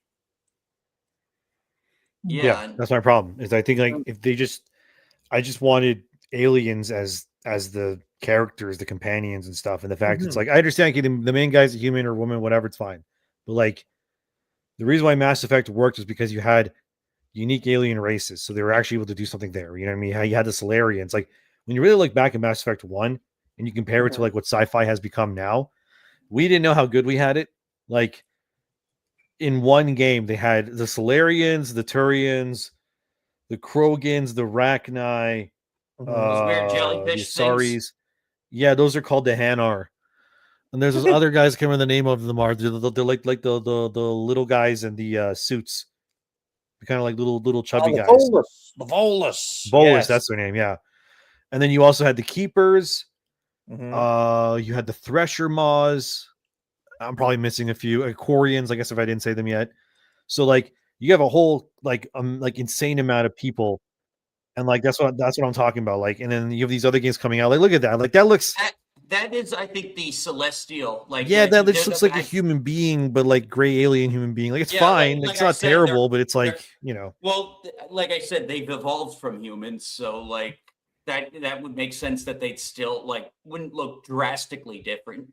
Yeah, That's my problem. Is I think like if they I just wanted aliens as the characters, the companions and stuff, and the fact it's like I understand the main guy's a human or woman, whatever, it's fine. But like the reason why Mass Effect worked is because you had unique alien races, so they were actually able to do something there. You know what I mean? How you had the Solarians. Like when you really look back at Mass Effect 1 and you compare it to like what sci-fi has become now, we didn't know how good we had it. Like in one game, they had the Solarians, the Turians, the Krogans, the Rachni, those weird the jellyfish Asaris. things. Yeah, those are called the Hanar. And there's those other guys. I can't remember the name of them. They're like the little guys in the suits. They're kind of like little chubby guys. The Volus. Bolus, that's their name. Yeah. And then you also had the Keepers. Mhm. You had the Thresher Maws. I'm probably missing a few Quarians, I guess, if I didn't say them yet. So like you have a whole like insane amount of people, and like that's what I'm talking about. Like, and then you have these other games coming out. Like, look at that. Like that looks. That is, I think, the Celestial. Like, Yeah, that just looks like a human being, but like gray alien human being. Like it's fine. Like, it's not terrible, but it's like Well, like I said, they've evolved from humans, so like that would make sense that they'd still like wouldn't look drastically different.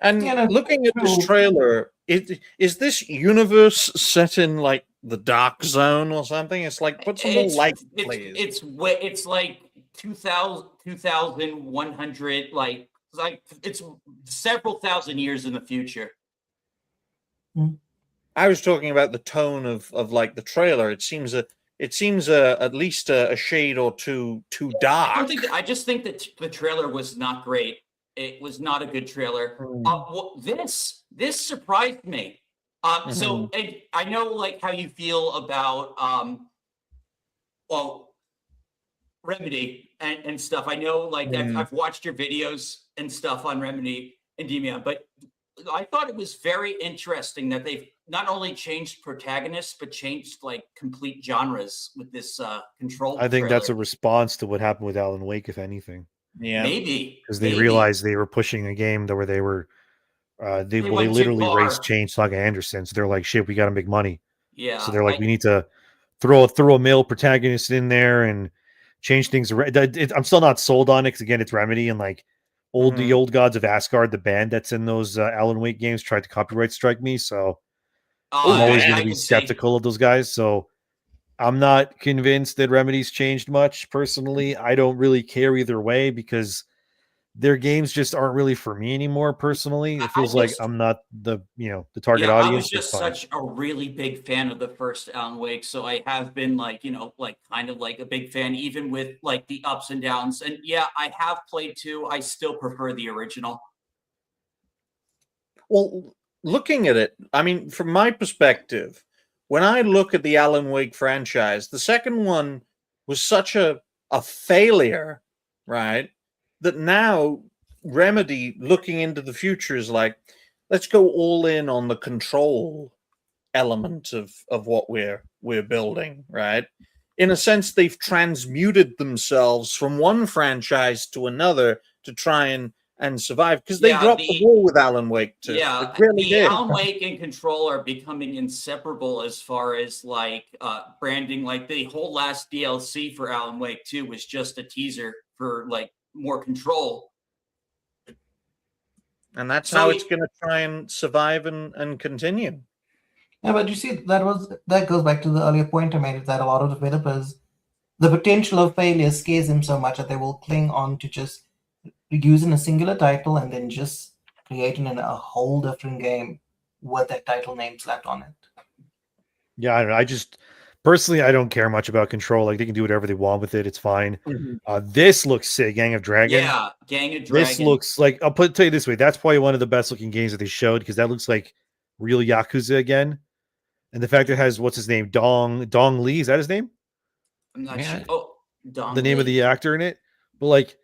And looking at this trailer, is this universe set in like the Dark Zone or something? It's like put some more light, please. It's like 2,100 like it's several thousand years in the future. I was talking about the tone of like the trailer. It seems a it seems at least a shade or two too dark. I just think that the trailer was not great. It was not a good trailer. Well, this surprised me. So I know like how you feel about well, Remedy and stuff. I know like I've watched your videos and stuff on Remedy and Endymion, but I thought it was very interesting that they've not only changed protagonists but changed like complete genres with this Control. I think that's a trailer. response to what happened with Alan Wake, if anything, Yeah, Maybe because they realized they were pushing a game where they were they went too literally far. raced Chainsaw Anderson. So they're like, shit, we got to make money. Yeah. So they're like, we need to throw a male protagonist in there and change things. I'm still not sold on it because again, it's Remedy and like the old gods of Asgard, the band that's in those Alan Wake games, tried to copyright strike me. So I'm always going to be skeptical of those guys. So I'm not convinced that Remedy's changed much. Personally, I don't really care either way because their games just aren't really for me anymore. Personally, it feels like I'm not the target audience. I was just such a really big fan of the first Alan Wake, so I have been like kind of like a big fan, even with like the ups and downs. And yeah, I have played 2. I still prefer the original. Well, looking at it, I mean, from my perspective, when I look at the Alan Wake franchise, the second one was such a failure, right? That now Remedy, looking into the future, is like, let's go all in on the Control element of what we're building, right? In a sense, they've transmuted themselves from one franchise to another to try and survive because they dropped the ball with Alan Wake too. Yeah, really the did. Alan Wake and Control are becoming inseparable as far as like branding. Like the whole last DLC for Alan Wake 2 was just a teaser for like more Control. And that's how it's going to try and survive and continue. Yeah, but you see, that goes back to the earlier point I made, is that a lot of developers, the potential of failure scares them so much that they will cling on to just using a singular title and then just creating a whole different game with that title name slapped on it. Yeah, I don't know. I just personally, I don't care much about Control. Like they can do whatever they want with it. It's fine. This looks sick. Gang of Dragon. Yeah, Gang of Dragon. This looks like, tell you this way. That's probably one of the best looking games that they showed because that looks like real Yakuza again. And the fact that it has, what's his name? Dong Lee. Is that his name? I'm not sure. Oh, Dong the name Lee. of the actor in it. But like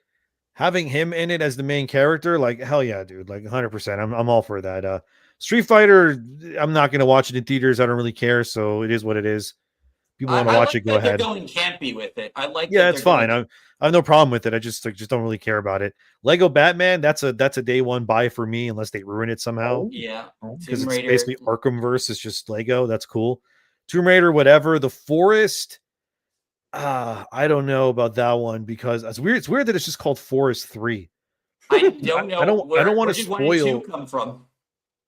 having him in it as the main character, like hell yeah, dude. Like 100%. I'm all for that. Street Fighter, I'm not gonna watch it in theaters. I don't really care, so it is what it is. People want to watch it, go ahead. They're going campy with it. I like. Yeah, it's fine. I have no problem with it. I just don't really care about it. Lego Batman, that's a day one buy for me, unless they ruin it somehow. Yeah, because it's basically Arkhamverse. It's just Lego. That's cool. Tomb Raider, whatever. The Forest. I don't know about that one because it's weird. It's weird that it's just called Forest 3. I don't know. I don't want to spoil. Where did 1 and 2 come from?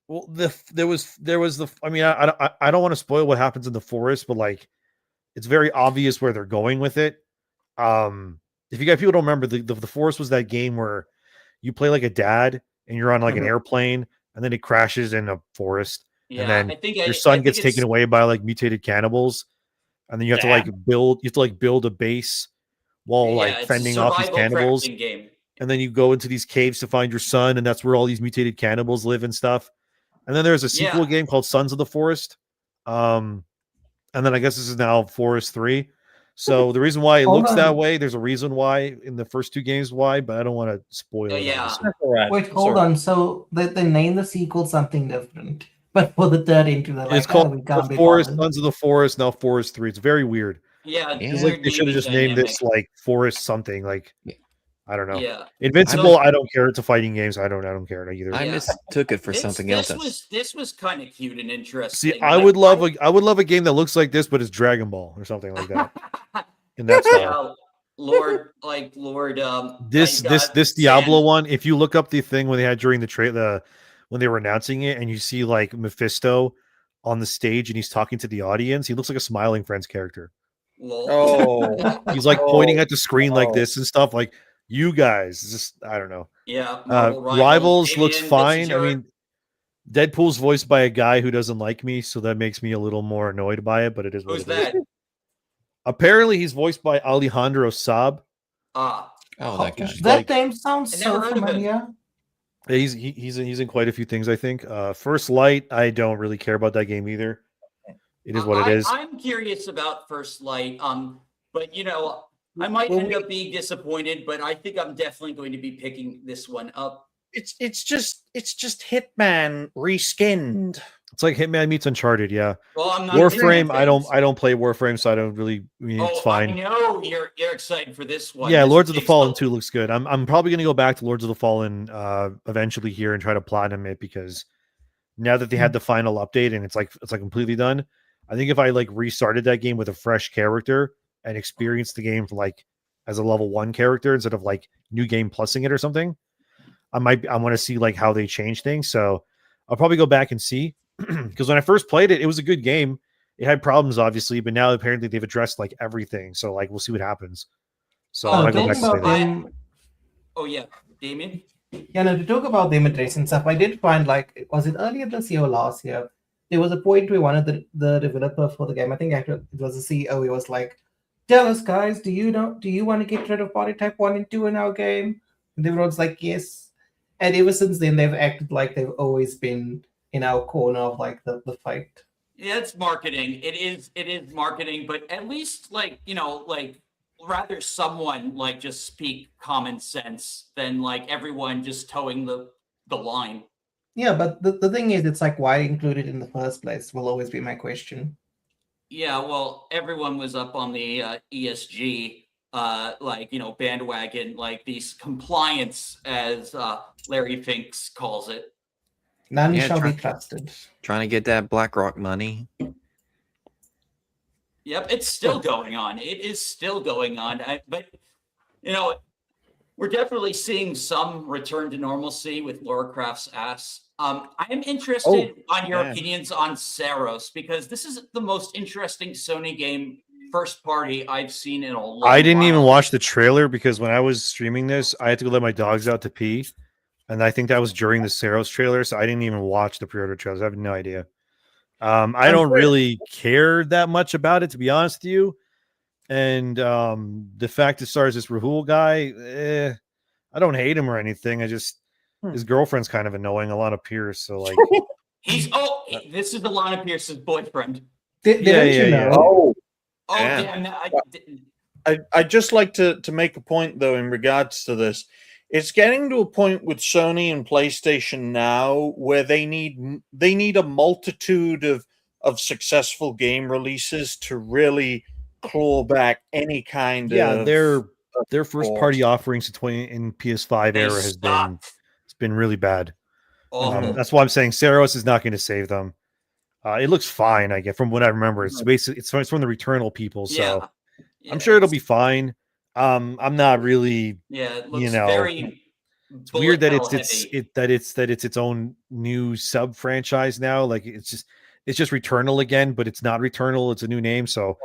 Well, there was the. I mean, I don't want to spoil what happens in the forest, but like, it's very obvious where they're going with it. If you guys people don't remember, the forest was that game where you play like a dad and you're on like an airplane and then it crashes in a forest, and then your son gets taken away by like mutated cannibals, and then you have to like build a base while like fending off these cannibals. And then you go into these caves to find your son, and that's where all these mutated cannibals live and stuff. And then there's a sequel game called Sons of the Forest. And then I guess this is now Forest 3. So the reason why it looks that way, there's a reason why in the first 2 games why, but I don't want to spoil it. Wait, hold on. So they name the sequel something different, but for the third entry, they're it's called The Forest, Sons of the Forest, now Forest 3. It's very weird. Yeah, it's like they should have just named this like Forest something. Like I don't know. Yeah. Invincible, I don't care. It's a fighting game, so I don't care either. I mistook it for something else. This was kind of cute and interesting. See, I would love a game that looks like this, but it's Dragon Ball or something like that. In that style. Lord. This Diablo one. If you look up the thing when they had during the trailer, when they were announcing it, and you see like Mephisto on the stage and he's talking to the audience, he looks like a Smiling Friends character. Oh, he's like pointing at the screen like this and stuff. Like you guys, just I don't know. Yeah, Rivals looks fine. I mean, Deadpool's voiced by a guy who doesn't like me, so that makes me a little more annoyed by it. But it is what it is. Apparently, he's voiced by Alejandro Saab. Ah, Oh, that guy. That Like- name sounds I never so heard of him. familiar. He's in quite a few things, I think. First Light, I don't really care about that game either. It is what it is. I'm curious about First Light. But you know, I might end up being disappointed, but I think I'm definitely going to be picking this one up. It's just Hitman reskinned. It's like Hitman meets Uncharted. Yeah, Well, I'm not Warframe. Hitman I don't play Warframe, so I don't really. I mean, it's I fine. know you're excited for this one. Yeah, This Lords of the takes Fallen a- 2 looks good. I'm probably gonna go back to Lords of the Fallen eventually here and try to platinum it, because now that they had the final update and it's like completely done, I think if I like restarted that game with a fresh character and experienced the game from like as a level 1 character instead of like new game plusing it or something, I want to see like how they change things. So I'll probably go back and see, because when I first played it, it was a good game. It had problems obviously, but now apparently they've addressed like everything. So like we'll see what happens. So Oh, I might go talking back and play about that. them, Oh yeah, Damien. yeah, no, to talk about them addressing stuff, I did find, like, was it earlier this year or last year? There was a point where one of the developer for the game, I think actually it was the CEO, he was like, "Tell us, guys, do you want to get rid of body type 1 and 2 in our game?" And everyone's like, "Yes." And ever since then, they've acted like they've always been in our corner of like the fight. Yeah, it's marketing. It is marketing, but at least like, you know, like rather someone like just speak common sense than like everyone just towing the line. Yeah, but the thing is, it's like, why include it in the first place will always be my question. Yeah, well, everyone was up on the ESG like, you know, bandwagon, like these compliance, as Larry Finks calls it. None Yeah, shall be try- trusted. Trying to get that BlackRock money. Yep, it's still going on. It is still going on. But you know, we're definitely seeing some return to normalcy with Laura Craft's ass. I am interested on your man. opinions on Saros, because this is the most interesting Sony game first party I've seen in a long I didn't even while. watch the trailer because when I was streaming this, I had to go let my dogs out to pee. And I think that was during the Saros trailer, so I didn't even watch the pre-order trailers. I have no idea. I don't really care that much about it, to be honest with you. And the fact it stars this Rahul guy, I don't hate him or anything. I just his girlfriend's kind of annoying, Alana Pierce. So like, He's this is Alana Pierce's boyfriend. Didn't you know? Oh, Oh Yeah. damn! I'd just like to make a point though in regards to this. It's getting to a point with Sony and PlayStation now where they need a multitude of successful game releases to really claw back any kind of their first party offerings in PS5 era has been really bad. Awful. That's why I'm saying Saros is not going to save them. It looks fine, I get from what I remember. It's basically it's from the Returnal people, so I'm sure it'll be fine. I'm not really. Yeah, it looks You know, very. It's weird that bullet it's heavy. its own new sub franchise now. Like it's just Returnal again, but it's not Returnal. It's a new name, so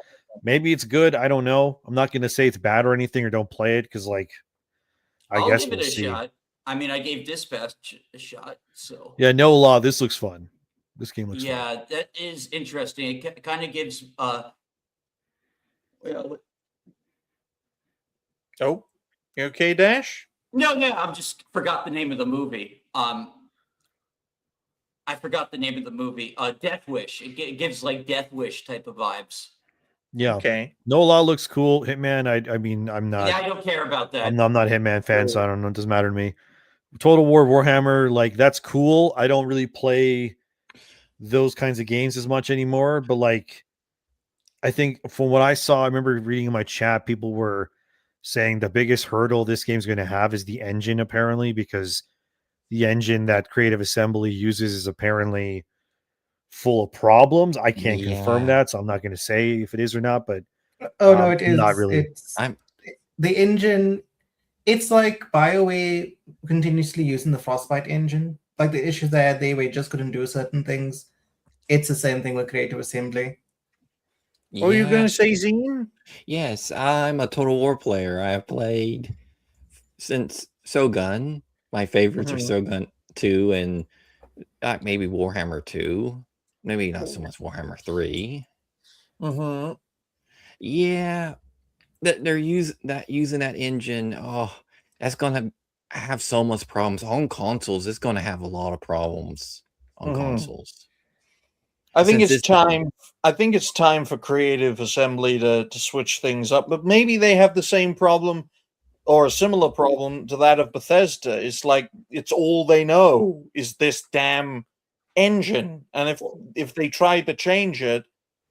maybe it's good. I don't know. I'm not going to say it's bad or anything, or don't play it because like I I'll guess give we'll it a see. shot. I mean, I gave Dispatch a shot, so Yeah, no law. This looks fun. This game looks fun. yeah, that is interesting. It kind of gives well, Oh, you okay, Dash? no, I'm just forgot the name of the movie. I forgot the name of the movie. Death Wish. It gives like Death Wish type of vibes. Yeah. Okay. No law looks cool. Hitman. I mean, I'm not. Yeah, I don't care about that. I'm not Hitman fan, so I don't know. It doesn't matter to me. Total War Warhammer, like that's cool. I don't really play those kinds of games as much anymore, but like I think from what I saw, I remember reading in my chat, people were saying the biggest hurdle this game's going to have is the engine, apparently, because the engine that Creative Assembly uses is apparently full of problems. I can't confirm that, so I'm not going to say if it is or not, but Oh no, it is not really. The engine. It's like BioWare continuously using the Frostbite engine. Like the issues they were just couldn't do certain things. It's the same thing with Creative Assembly. What were you going to say, Zine? Yes, I'm a Total War player. I have played since Shogun. My favorites are Shogun 2 and maybe Warhammer 2. Maybe not so much Warhammer 3. Mm-hmm. Yeah, that they're using that engine. Oh, that's gonna have so much problems on consoles. It's gonna have a lot of problems on consoles. I think Since it's this, time. I think it's time for Creative Assembly to switch things up. But maybe they have the same problem or a similar problem to that of Bethesda. It's like it's all they know is this damn engine, and if they try to change it,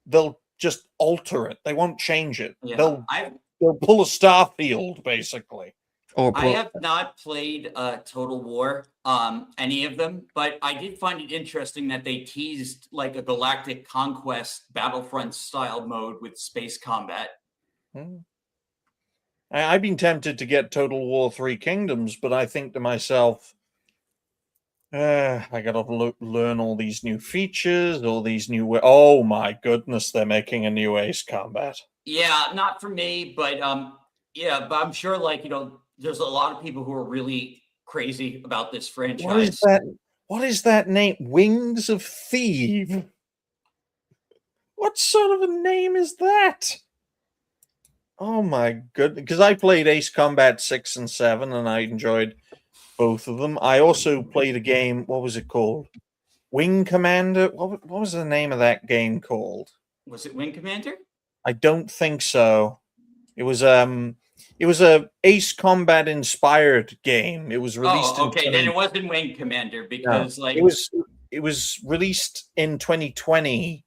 they'll just alter it. They won't change it. Yeah, They'll pull a Starfield basically. or I have not played Total War, any of them, but I did find it interesting that they teased like a galactic conquest Battlefront style mode with space combat. I've been tempted to get Total War 3 Kingdoms, but I think to myself, I gotta learn all these new features, all these new. Oh my goodness, they're making a new Ace Combat. Yeah, not for me, but yeah, but I'm sure like there's a lot of people who are really crazy about this franchise. What is that? What is that name? Wings of Thief. What sort of a name is that? Oh my goodness! Because I played Ace Combat 6 and 7, and I enjoyed both of them. I also played a game. What was it called? Wing Commander. What was the name of that game called? Was it Wing Commander? I don't think so. It was a Ace Combat inspired game. It was released. Oh, okay. Then it wasn't Wing Commander because like it was released in 2020,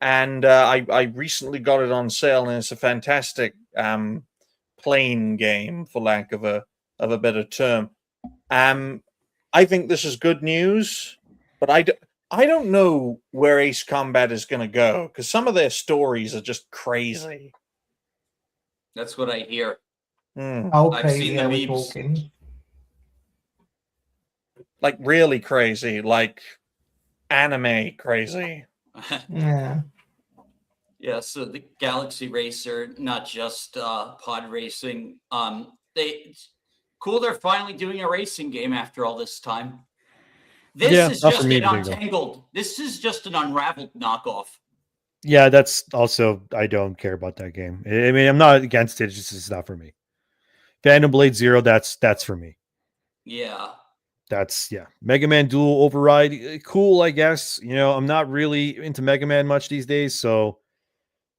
and I recently got it on sale, and it's a fantastic plane game, for lack of a better term. I think this is good news, but I don't know where Ace Combat is going to go because some of their stories are just crazy. That's what I hear. How I've crazy seen the are we memes. talking? Like really crazy, like anime crazy. Yeah. Yeah, so the Galaxy Racer, not just pod racing. They're finally doing a racing game after all this time. This is just an Untangled. This is just an Unraveled knockoff. Yeah, that's also, I don't care about that game. I mean, I'm not against it. It's just it's not for me. Phantom Blade Zero, that's for me. Yeah. That's Mega Man Dual Override, cool, I guess. I'm not really into Mega Man much these days, so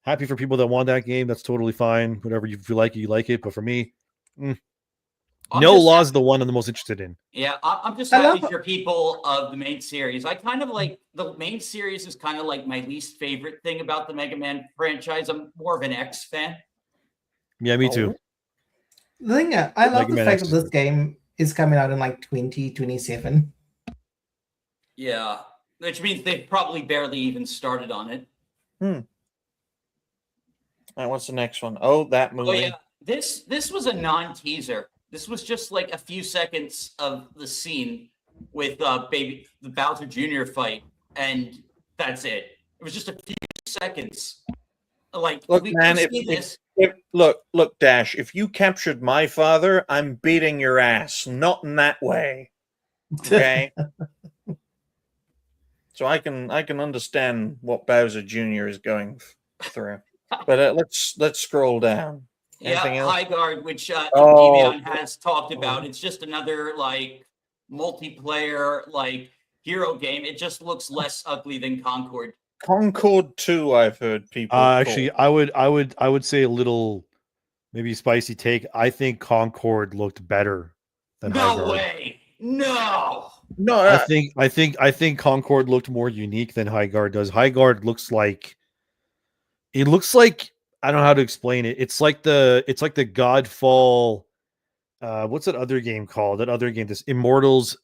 happy for people that want that game. That's totally fine. Whatever you feel like, you like it. But for me, No Law is the one I'm the most interested in. Yeah, I'm just happy for people of the main series. I kind of like the main series is kind of like my least favorite thing about the Mega Man franchise. I'm more of an X fan. Yeah, me too. The thing, I love the fact that this game is coming out in like 2027. Yeah, which means they've probably barely even started on it. All right, what's the next one? Oh, that movie. Oh yeah, this was a non-teaser. This was just like a few seconds of the scene with the Bowser Jr. fight, and that's it. It was just a few seconds. Like, look, man, look, Dash, if you captured my father, I'm beating your ass. Not in that way. Okay. So I can understand what Bowser Jr. is going through. But let's scroll down. Anything else? High Guard, which Endymion has talked about. It's just another like multiplayer like hero game. It just looks less ugly than Concord. Concord 2, I've heard people. Actually, I would say a little maybe spicy take. I think Concord looked better than High Guard. No way. No. I think Concord looked more unique than High Guard does. High Guard looks like I don't know how to explain it. It's like the Godfall. What's that other game called? That other game, this Immortals,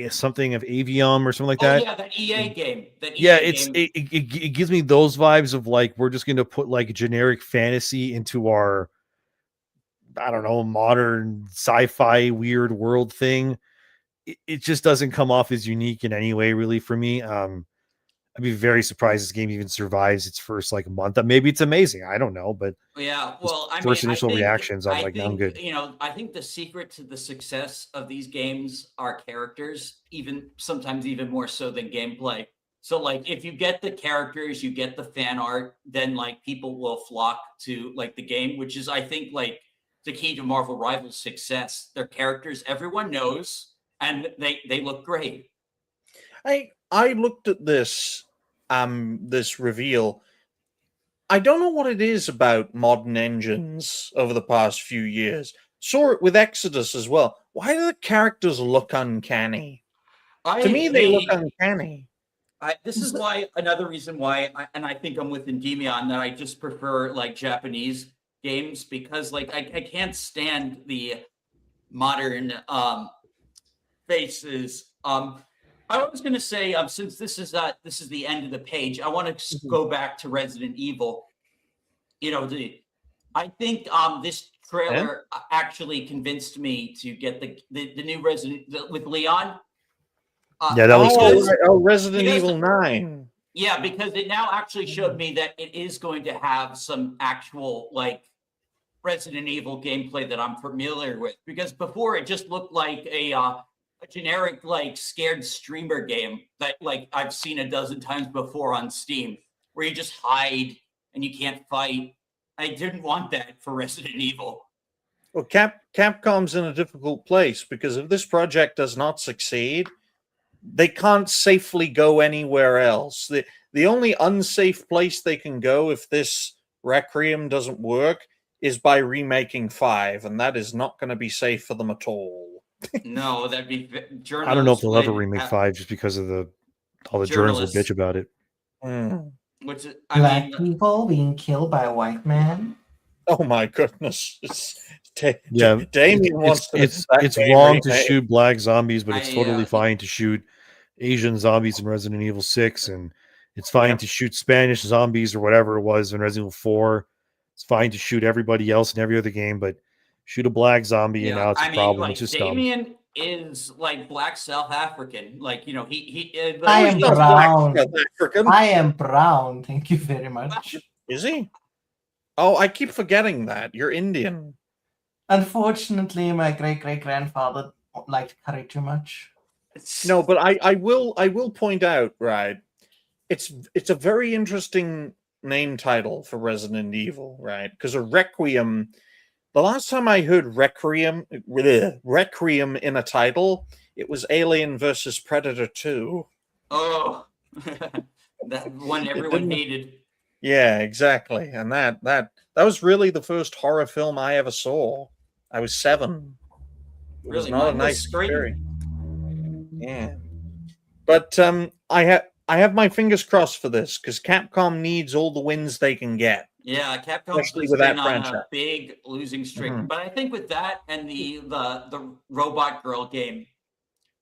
something of Avium or something like that. Oh yeah, that EA game. It gives me those vibes of like we're just going to put like generic fantasy into our, I don't know, modern sci-fi weird world thing. It just doesn't come off as unique in any way, really, for me. I'd be very surprised this game even survives its first like month. Maybe it's amazing. I don't know, but yeah. Well, I first mean, initial reactions, I'm think, good. I think the secret to the success of these games are characters, even sometimes even more so than gameplay. So like if you get the characters, you get the fan art, then like people will flock to like the game, which is I think like the key to Marvel Rivals' success. Their characters everyone knows and they look great. I looked at this reveal. I don't know what it is about modern engines over the past few years. Saw it with Exodus as well. Why do the characters look uncanny? To me, they look uncanny. This is why another reason why, and I think I'm with Endymion, that I just prefer like Japanese games because like I can't stand the modern faces. I was going to say since this is the end of the page, I want to go back to Resident Evil. You know, I think this trailer actually convinced me to get the new Resident with Leon. Yeah, that was cool. Resident Evil 9. Yeah, because it now actually showed me that it is going to have some actual like Resident Evil gameplay that I'm familiar with. Because before it just looked like a generic like scared streamer game that like I've seen a dozen times before on Steam, where you just hide and you can't fight. I didn't want that for Resident Evil. Well, Capcom's in a difficult place because if this project does not succeed, they can't safely go anywhere else. The only unsafe place they can go if this Requiem doesn't work is by remaking 5, and that is not going to be safe for them at all. No, that'd be journalists. I don't know if they'll ever remake 5 just because of all the journalists will bitch about it. Which Black people being killed by a white man. Oh my goodness! Yeah, Damien wants it's wrong to shoot black zombies, but it's totally fine to shoot Asian zombies in Resident Evil 6, and it's fine to shoot Spanish zombies or whatever it was in Resident Evil 4. It's fine to shoot everybody else in every other game, but shoot a black zombie and now it's a problem. Like, it's just Damien is like black South African. Like, you know, I am brown. I am brown. Thank you very much. Is he? Oh, I keep forgetting that. You're Indian. Unfortunately, my great-great-grandfather liked curry too much. No, but I will point out, right? It's a very interesting name title for Resident Evil, right? Because a Requiem. The last time I heard Requiem in a title, it was Alien versus Predator 2. Oh, that one everyone hated. Yeah, exactly. And that was really the first horror film I ever saw. I was 7. It was not a nice experience. Yeah. But I have my fingers crossed for this because Capcom needs all the wins they can get. Yeah, Capcom's been on a big losing streak. But I think with that and the Robot Girl game,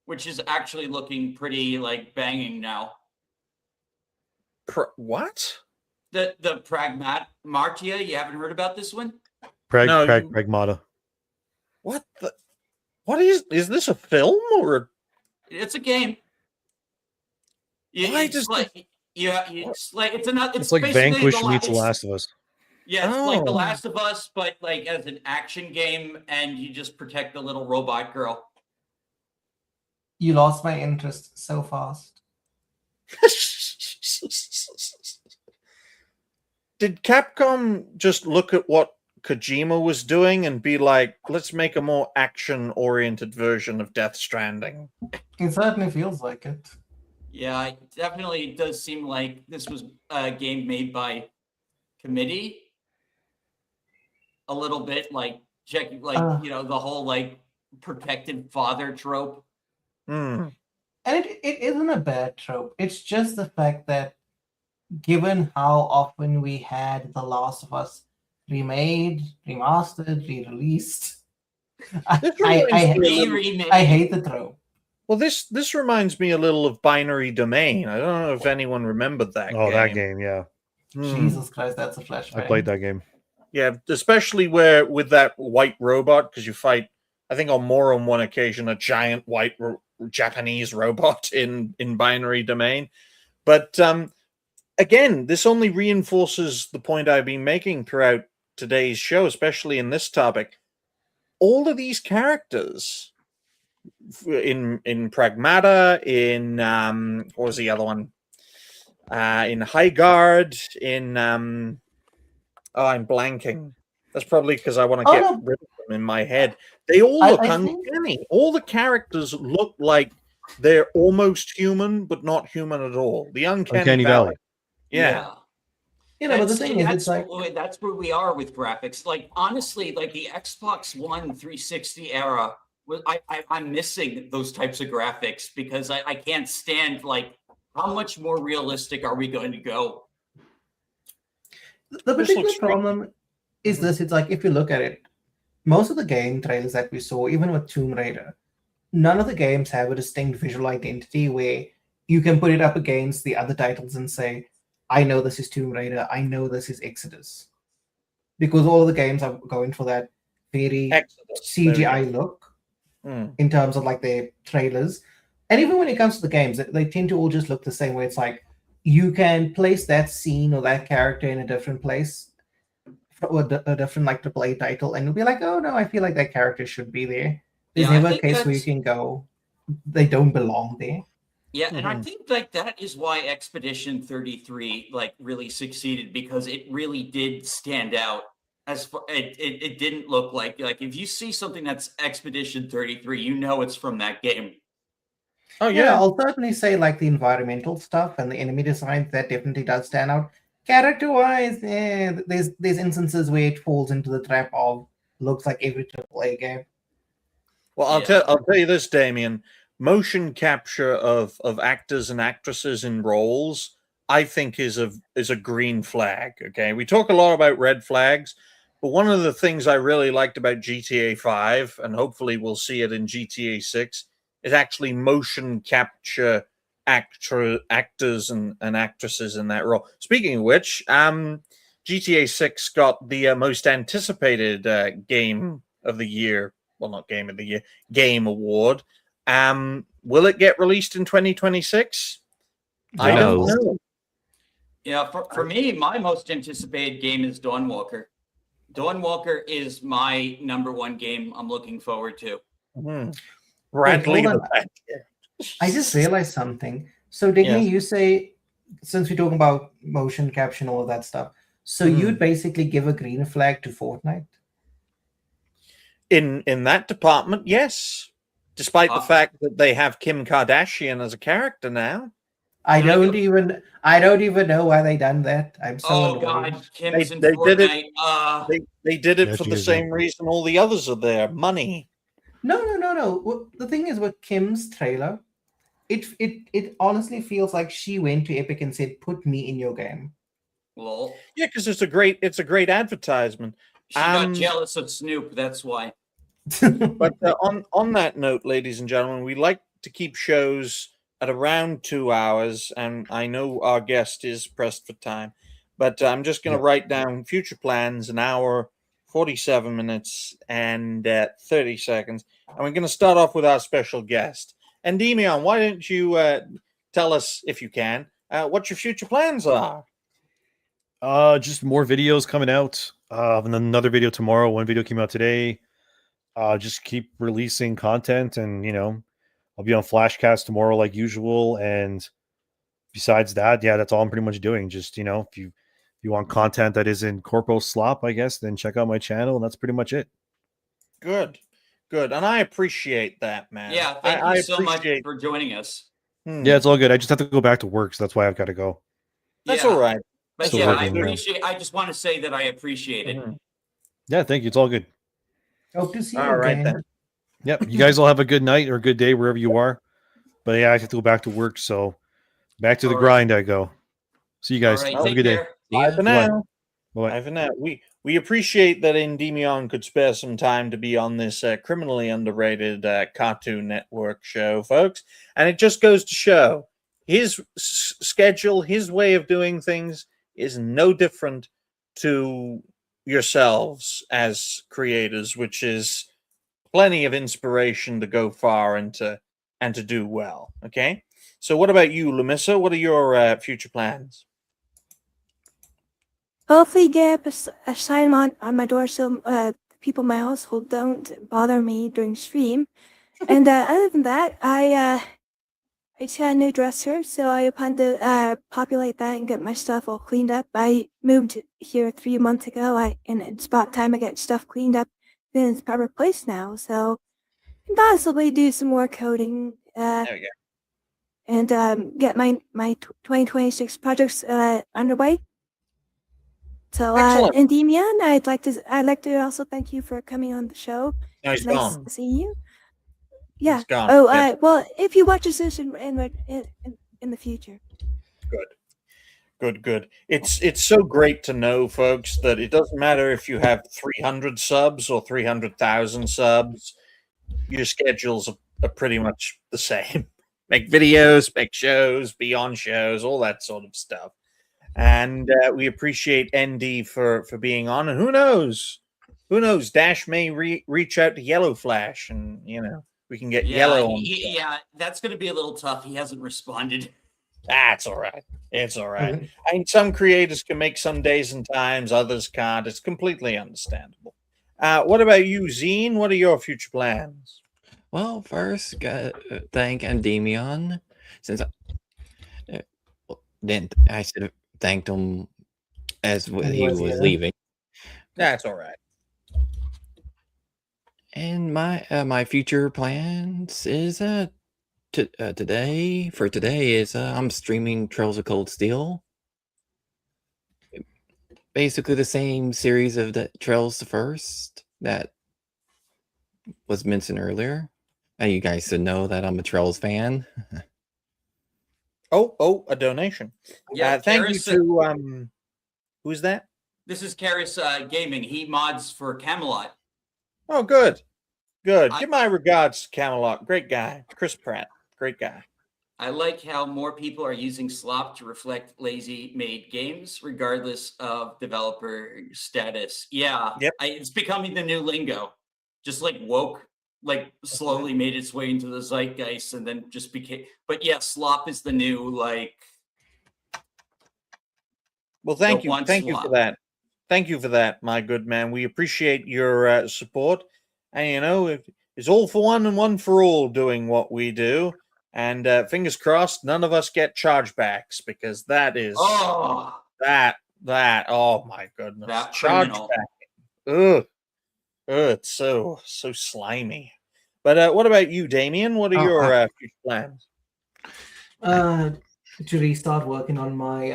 which is actually looking pretty like banging now. What? The Pragmatia, you haven't heard about this one? Pragmata. What the? What is this a film or? It's a game. It's like Vanquish meets The Last of Us. Yeah, it's like The Last of Us, but like as an action game, and you just protect the little robot girl. You lost my interest so fast. Did Capcom just look at what Kojima was doing and be like, let's make a more action-oriented version of Death Stranding? It certainly feels like it. Yeah, it definitely does seem like this was a game made by committee. A little bit like checking, like, you know, the whole like protected father trope. And it isn't a bad trope. It's just the fact that given how often we had The Last of Us remade, remastered, re-released, I hate the trope. Well, this reminds me a little of Binary Domain. I don't know if anyone remembered that game. Oh, that game, yeah. Jesus Christ, that's a flashback. I played that game. Yeah, especially where with that white robot, because you fight, I think on more than one occasion, a giant white Japanese robot in Binary Domain. But again, this only reinforces the point I've been making throughout today's show, especially in this topic. All of these characters in Pragmata, in what was the other one? in High Guard, in I'm blanking. That's probably because I want to Oh, get no. rid of them in my head. They all I look think- uncanny. All the characters look like they're almost human, but not human at all. The Uncanny Valley. Yeah. But the See, thing is, it's like that's where we are with graphics. Like honestly, like the Xbox One 360 era, I'm missing those types of graphics because I can't stand like how much more realistic are we going to go? the This particular looks great. problem is this. It's like if you look at it, most of the game trailers that we saw, even with Tomb Raider, none of the games have a distinct visual identity where you can put it up against the other titles and say, I know this is Tomb Raider, I know this is Exodus. Because all of the games are going for that very Exodus. There we CGI go. look Hmm. in terms of like their trailers. And even when it comes to the games, they tend to all just look the same way. It's like you can place that scene or that character in a different place or a different like AAA title, and you'll be like, oh no, I feel like that character should be there. There's Yeah, I never a think case where you that's- can go, they don't belong there. Yeah, and I Mhm. think like that is why Expedition 33 like really succeeded because it really did stand out. As far it didn't look like if you see something that's Expedition 33, you know it's from that game. Oh Yeah, yeah. I'll certainly say like the environmental stuff and the enemy design that definitely does stand out. Character-wise, there's instances where it falls into the trap of looks like every AAA game. Well, Yeah. I'll tell you this, Damien. Motion capture of actors and actresses in roles, I think, is a green flag. Okay, we talk a lot about red flags, but one of the things I really liked about GTA 5, and hopefully we'll see it in GTA 6, is actually motion capture actors and actresses in that role. Speaking of which, GTA 6 got the most anticipated game of the year. Well, not game of the year, game award. Will it get released in 2026? I don't knows? know. Yeah, for me, my most anticipated game is Dawn Walker. Dawn Walker is my #1 game I'm looking forward to. Bradley hold the on. Badger. I just realized something. So, Digny, Yes. you say, since we're talking about motion capture and all of that stuff, so you'd basically give a green flag to Fortnite? In that department, yes. Despite the fact that they have Kim Kardashian as a character now. I Can I don't go- even know why they done that. I'm so Oh annoyed. God, Kim's in They did it. Fortnite. They did it Yeah, for she the is, same reason all the others are there. Money. No. Well, the thing is with Kim's trailer, it honestly feels like she went to Epic and said, "Put me in your game." Lol. Yeah, because it's a great advertisement. She got jealous of Snoop. That's why. But on that note, ladies and gentlemen, we like to keep shows at around 2 hours, and I know our guest is pressed for time, but I'm just going to write down future plans: an hour, 47 minutes, and 30 seconds. And we're going to start off with our special guest, Endymion. Why don't you tell us, if you can, what your future plans are? Just more videos coming out. And another video tomorrow. One video came out today. Just keep releasing content, and I'll be on Flashcast tomorrow like usual. And besides that, yeah, that's all I'm pretty much doing. Just if you want content that isn't corpo slop, I guess, then check out my channel, and that's pretty much it. Good, and I appreciate that, man. Yeah, thank I you so much appreciate- for joining us. Yeah, it's all good. I just have to go back to work, so that's why I've got to go. That's Yeah. all right. But Still yeah, I working, yeah. appreciate. I just want to say that I appreciate it. Mhm. Yeah, thank you. It's all good. Hope to see you All right again. then. Yep. You guys all have a good night or a good day wherever you are. But yeah, I have to go back to work, so back to the All right. grind I go. See you guys. All right, Have a take good day. care. Bye for Bye. now. Bye. Bye for now. We appreciate that Endymion could spare some time to be on this criminally underrated Cartoon Network show, folks. And it just goes to show his schedule, his way of doing things is no different to yourselves as creators, which is plenty of inspiration to go far and to do well. Okay. So what about you, Lamissa? What are your future plans? Hopefully get a sign on my door so people in my household don't bother me during stream. And other than that, I just got a new dresser, so I plan to populate that and get my stuff all cleaned up. I moved here 3 months ago, and it's about time I get stuff cleaned up in its proper place now. So possibly do some more coding. There we go. And get my 2026 projects underway. So, Excellent. Endymion, I'd like to also thank you for coming on the show. No, he's It's nice gone. seeing you. Yeah. He's gone. Oh, Yes. well, if you watch this in the future. Good. It's so great to know, folks, that it doesn't matter if you have 300 subs or 300,000 subs. Your schedules are pretty much the same. Make videos, make shows, be on shows, all that sort of stuff. And we appreciate ND for being on. And who knows? Dash may reach out to Yellow Flash, and we can get Yellow on. Yeah, that's going to be a little tough. He hasn't responded. That's all right. It's all right. Mhm. I mean, some creators can make some days and times, others can't. It's completely understandable. What about you, Zine? What are your future plans? Well, first, thank Endymion, since then I should have thanked him as he was leaving. That's all right. And my future plans is today is I'm streaming Trails of Cold Steel. Basically the same series of the Trails the First that was mentioned earlier. And you guys should know that I'm a Trails fan. Oh, a donation. Yeah, Thank you Karis, to who's that? This is Karis Gaming. He mods for Camelot. Oh, good. Give my regards to Camelot. Great guy. Chris Pratt. Great guy. I like how more people are using slop to reflect lazy-made games, regardless of developer status. Yeah, Yep. It's becoming the new lingo. Just like woke, like slowly made its way into the zeitgeist, and then just became. But yeah, slop is the new like. Well, thank the you. one Thank you for slop. that. Thank you for that, my good man. We appreciate your support. And it's all for one and one for all doing what we do. And fingers crossed, none of us get chargebacks, because that is that. Oh my goodness, That criminal. chargeback. Ugh, it's so slimy. But what about you, Damien? What are your future plans? To restart working on my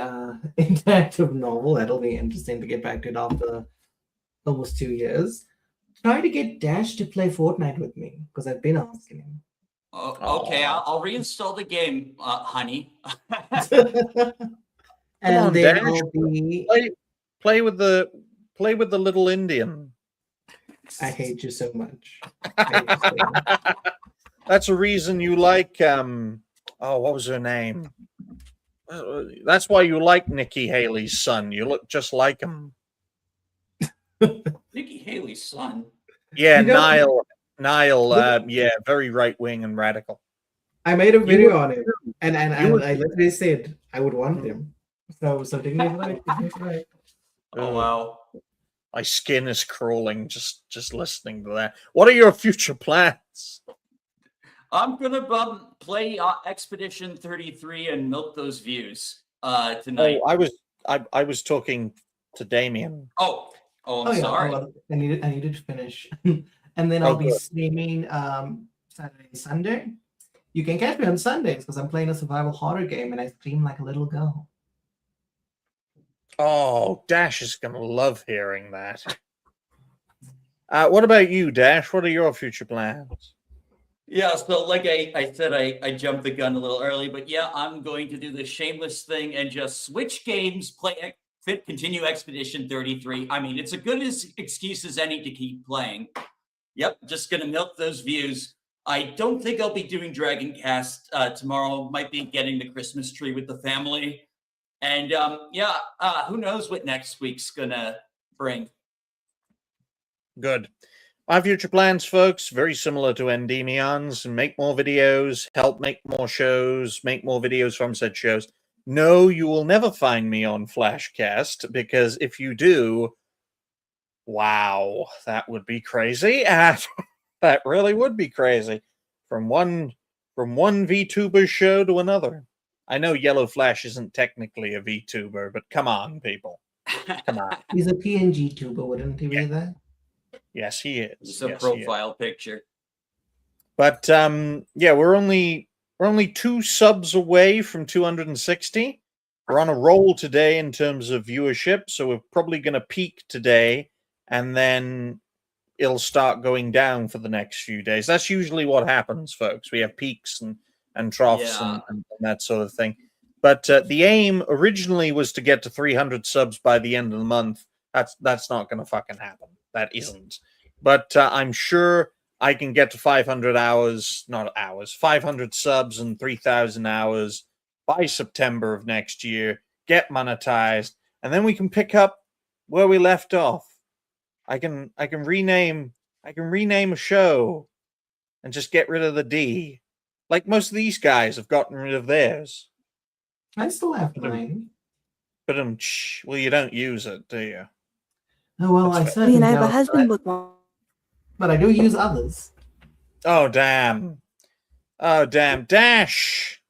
interactive novel. That'll be interesting to get back to it after almost 2 years. Try to get Dash to play Fortnite with me, because I've been asking him. Oh, okay, I'll reinstall the game, honey. And on, then Dash. I'll be. Play with the little Indian. I hate you so much. That's a reason you like what was her name? That's why you like Nikki Haley's son. You look just like him. Nikki Haley's son. Yeah, You know- Niall. Yeah, very right wing and radical. I made a You video would- on him, and you would- I literally said I would want him. So dignity right. Oh wow. My skin is crawling just listening to that. What are your future plans? I'm gonna play Expedition 33 and milk those views tonight. Oh, I was talking to Damien. Oh, I'm yeah, sorry. well, I needed to finish, and then I'll be good. streaming Saturday and Sunday. You can catch me on Sundays because I'm playing a survival horror game and I scream like a little girl. Oh, Dash is gonna love hearing that. What about you, Dash? What are your future plans? Yeah, so like I said, I jumped the gun a little early, but yeah, I'm going to do the shameless thing and just switch games, continue Expedition 33. I mean, it's a good excuse as any to keep playing. Yep, just gonna milk those views. I don't think I'll be doing Dragon Cast tomorrow. Might be getting the Christmas tree with the family. And who knows what next week's gonna bring. Good. My future plans, folks, very similar to Endymion's. Make more videos, help make more shows, make more videos from said shows. No, you will never find me on Flashcast, because if you do, wow, that would be crazy. That really would be crazy. From one from one VTuber show to another. I know Yellow Flash isn't technically a VTuber, but come on, people. Come on. He's a PNG tuber, wouldn't he be there? Yes, he is. It's a Yes, he is. profile picture. But yeah, we're only 2 subs away from 260. We're on a roll today in terms of viewership, so we're probably going to peak today, and then it'll start going down for the next few days. That's usually what happens, folks. We have peaks and troughs Yeah. and that sort of thing. But the aim originally was to get to 300 subs by the end of the month. That's not going to fucking happen. That isn't. But I'm sure I can get to 500 subs and 3,000 hours by September of next year, get monetized, and then we can pick up where we left off. I can rename a show and just get rid of the D. Like most of these guys have gotten rid of theirs. I still have mine. But well, you don't use it, do you? Oh, well, I I certainly mean, I have a don't, husband with one. but I do use others. Oh damn. Oh damn. Dash.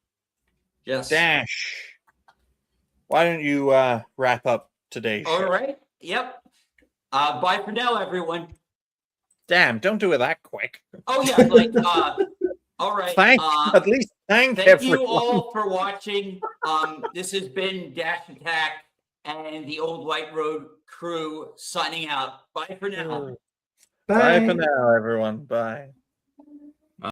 Yes. Dash. Why don't you wrap up today's show? All right. Yep. Bye for now, everyone. Damn, don't do it that quick. Oh yeah, like all right. At least thank Thank everyone. you all for watching. This has been Dash Attack and the Old White Road crew signing out. Bye for now. Bye for now, everyone. Bye.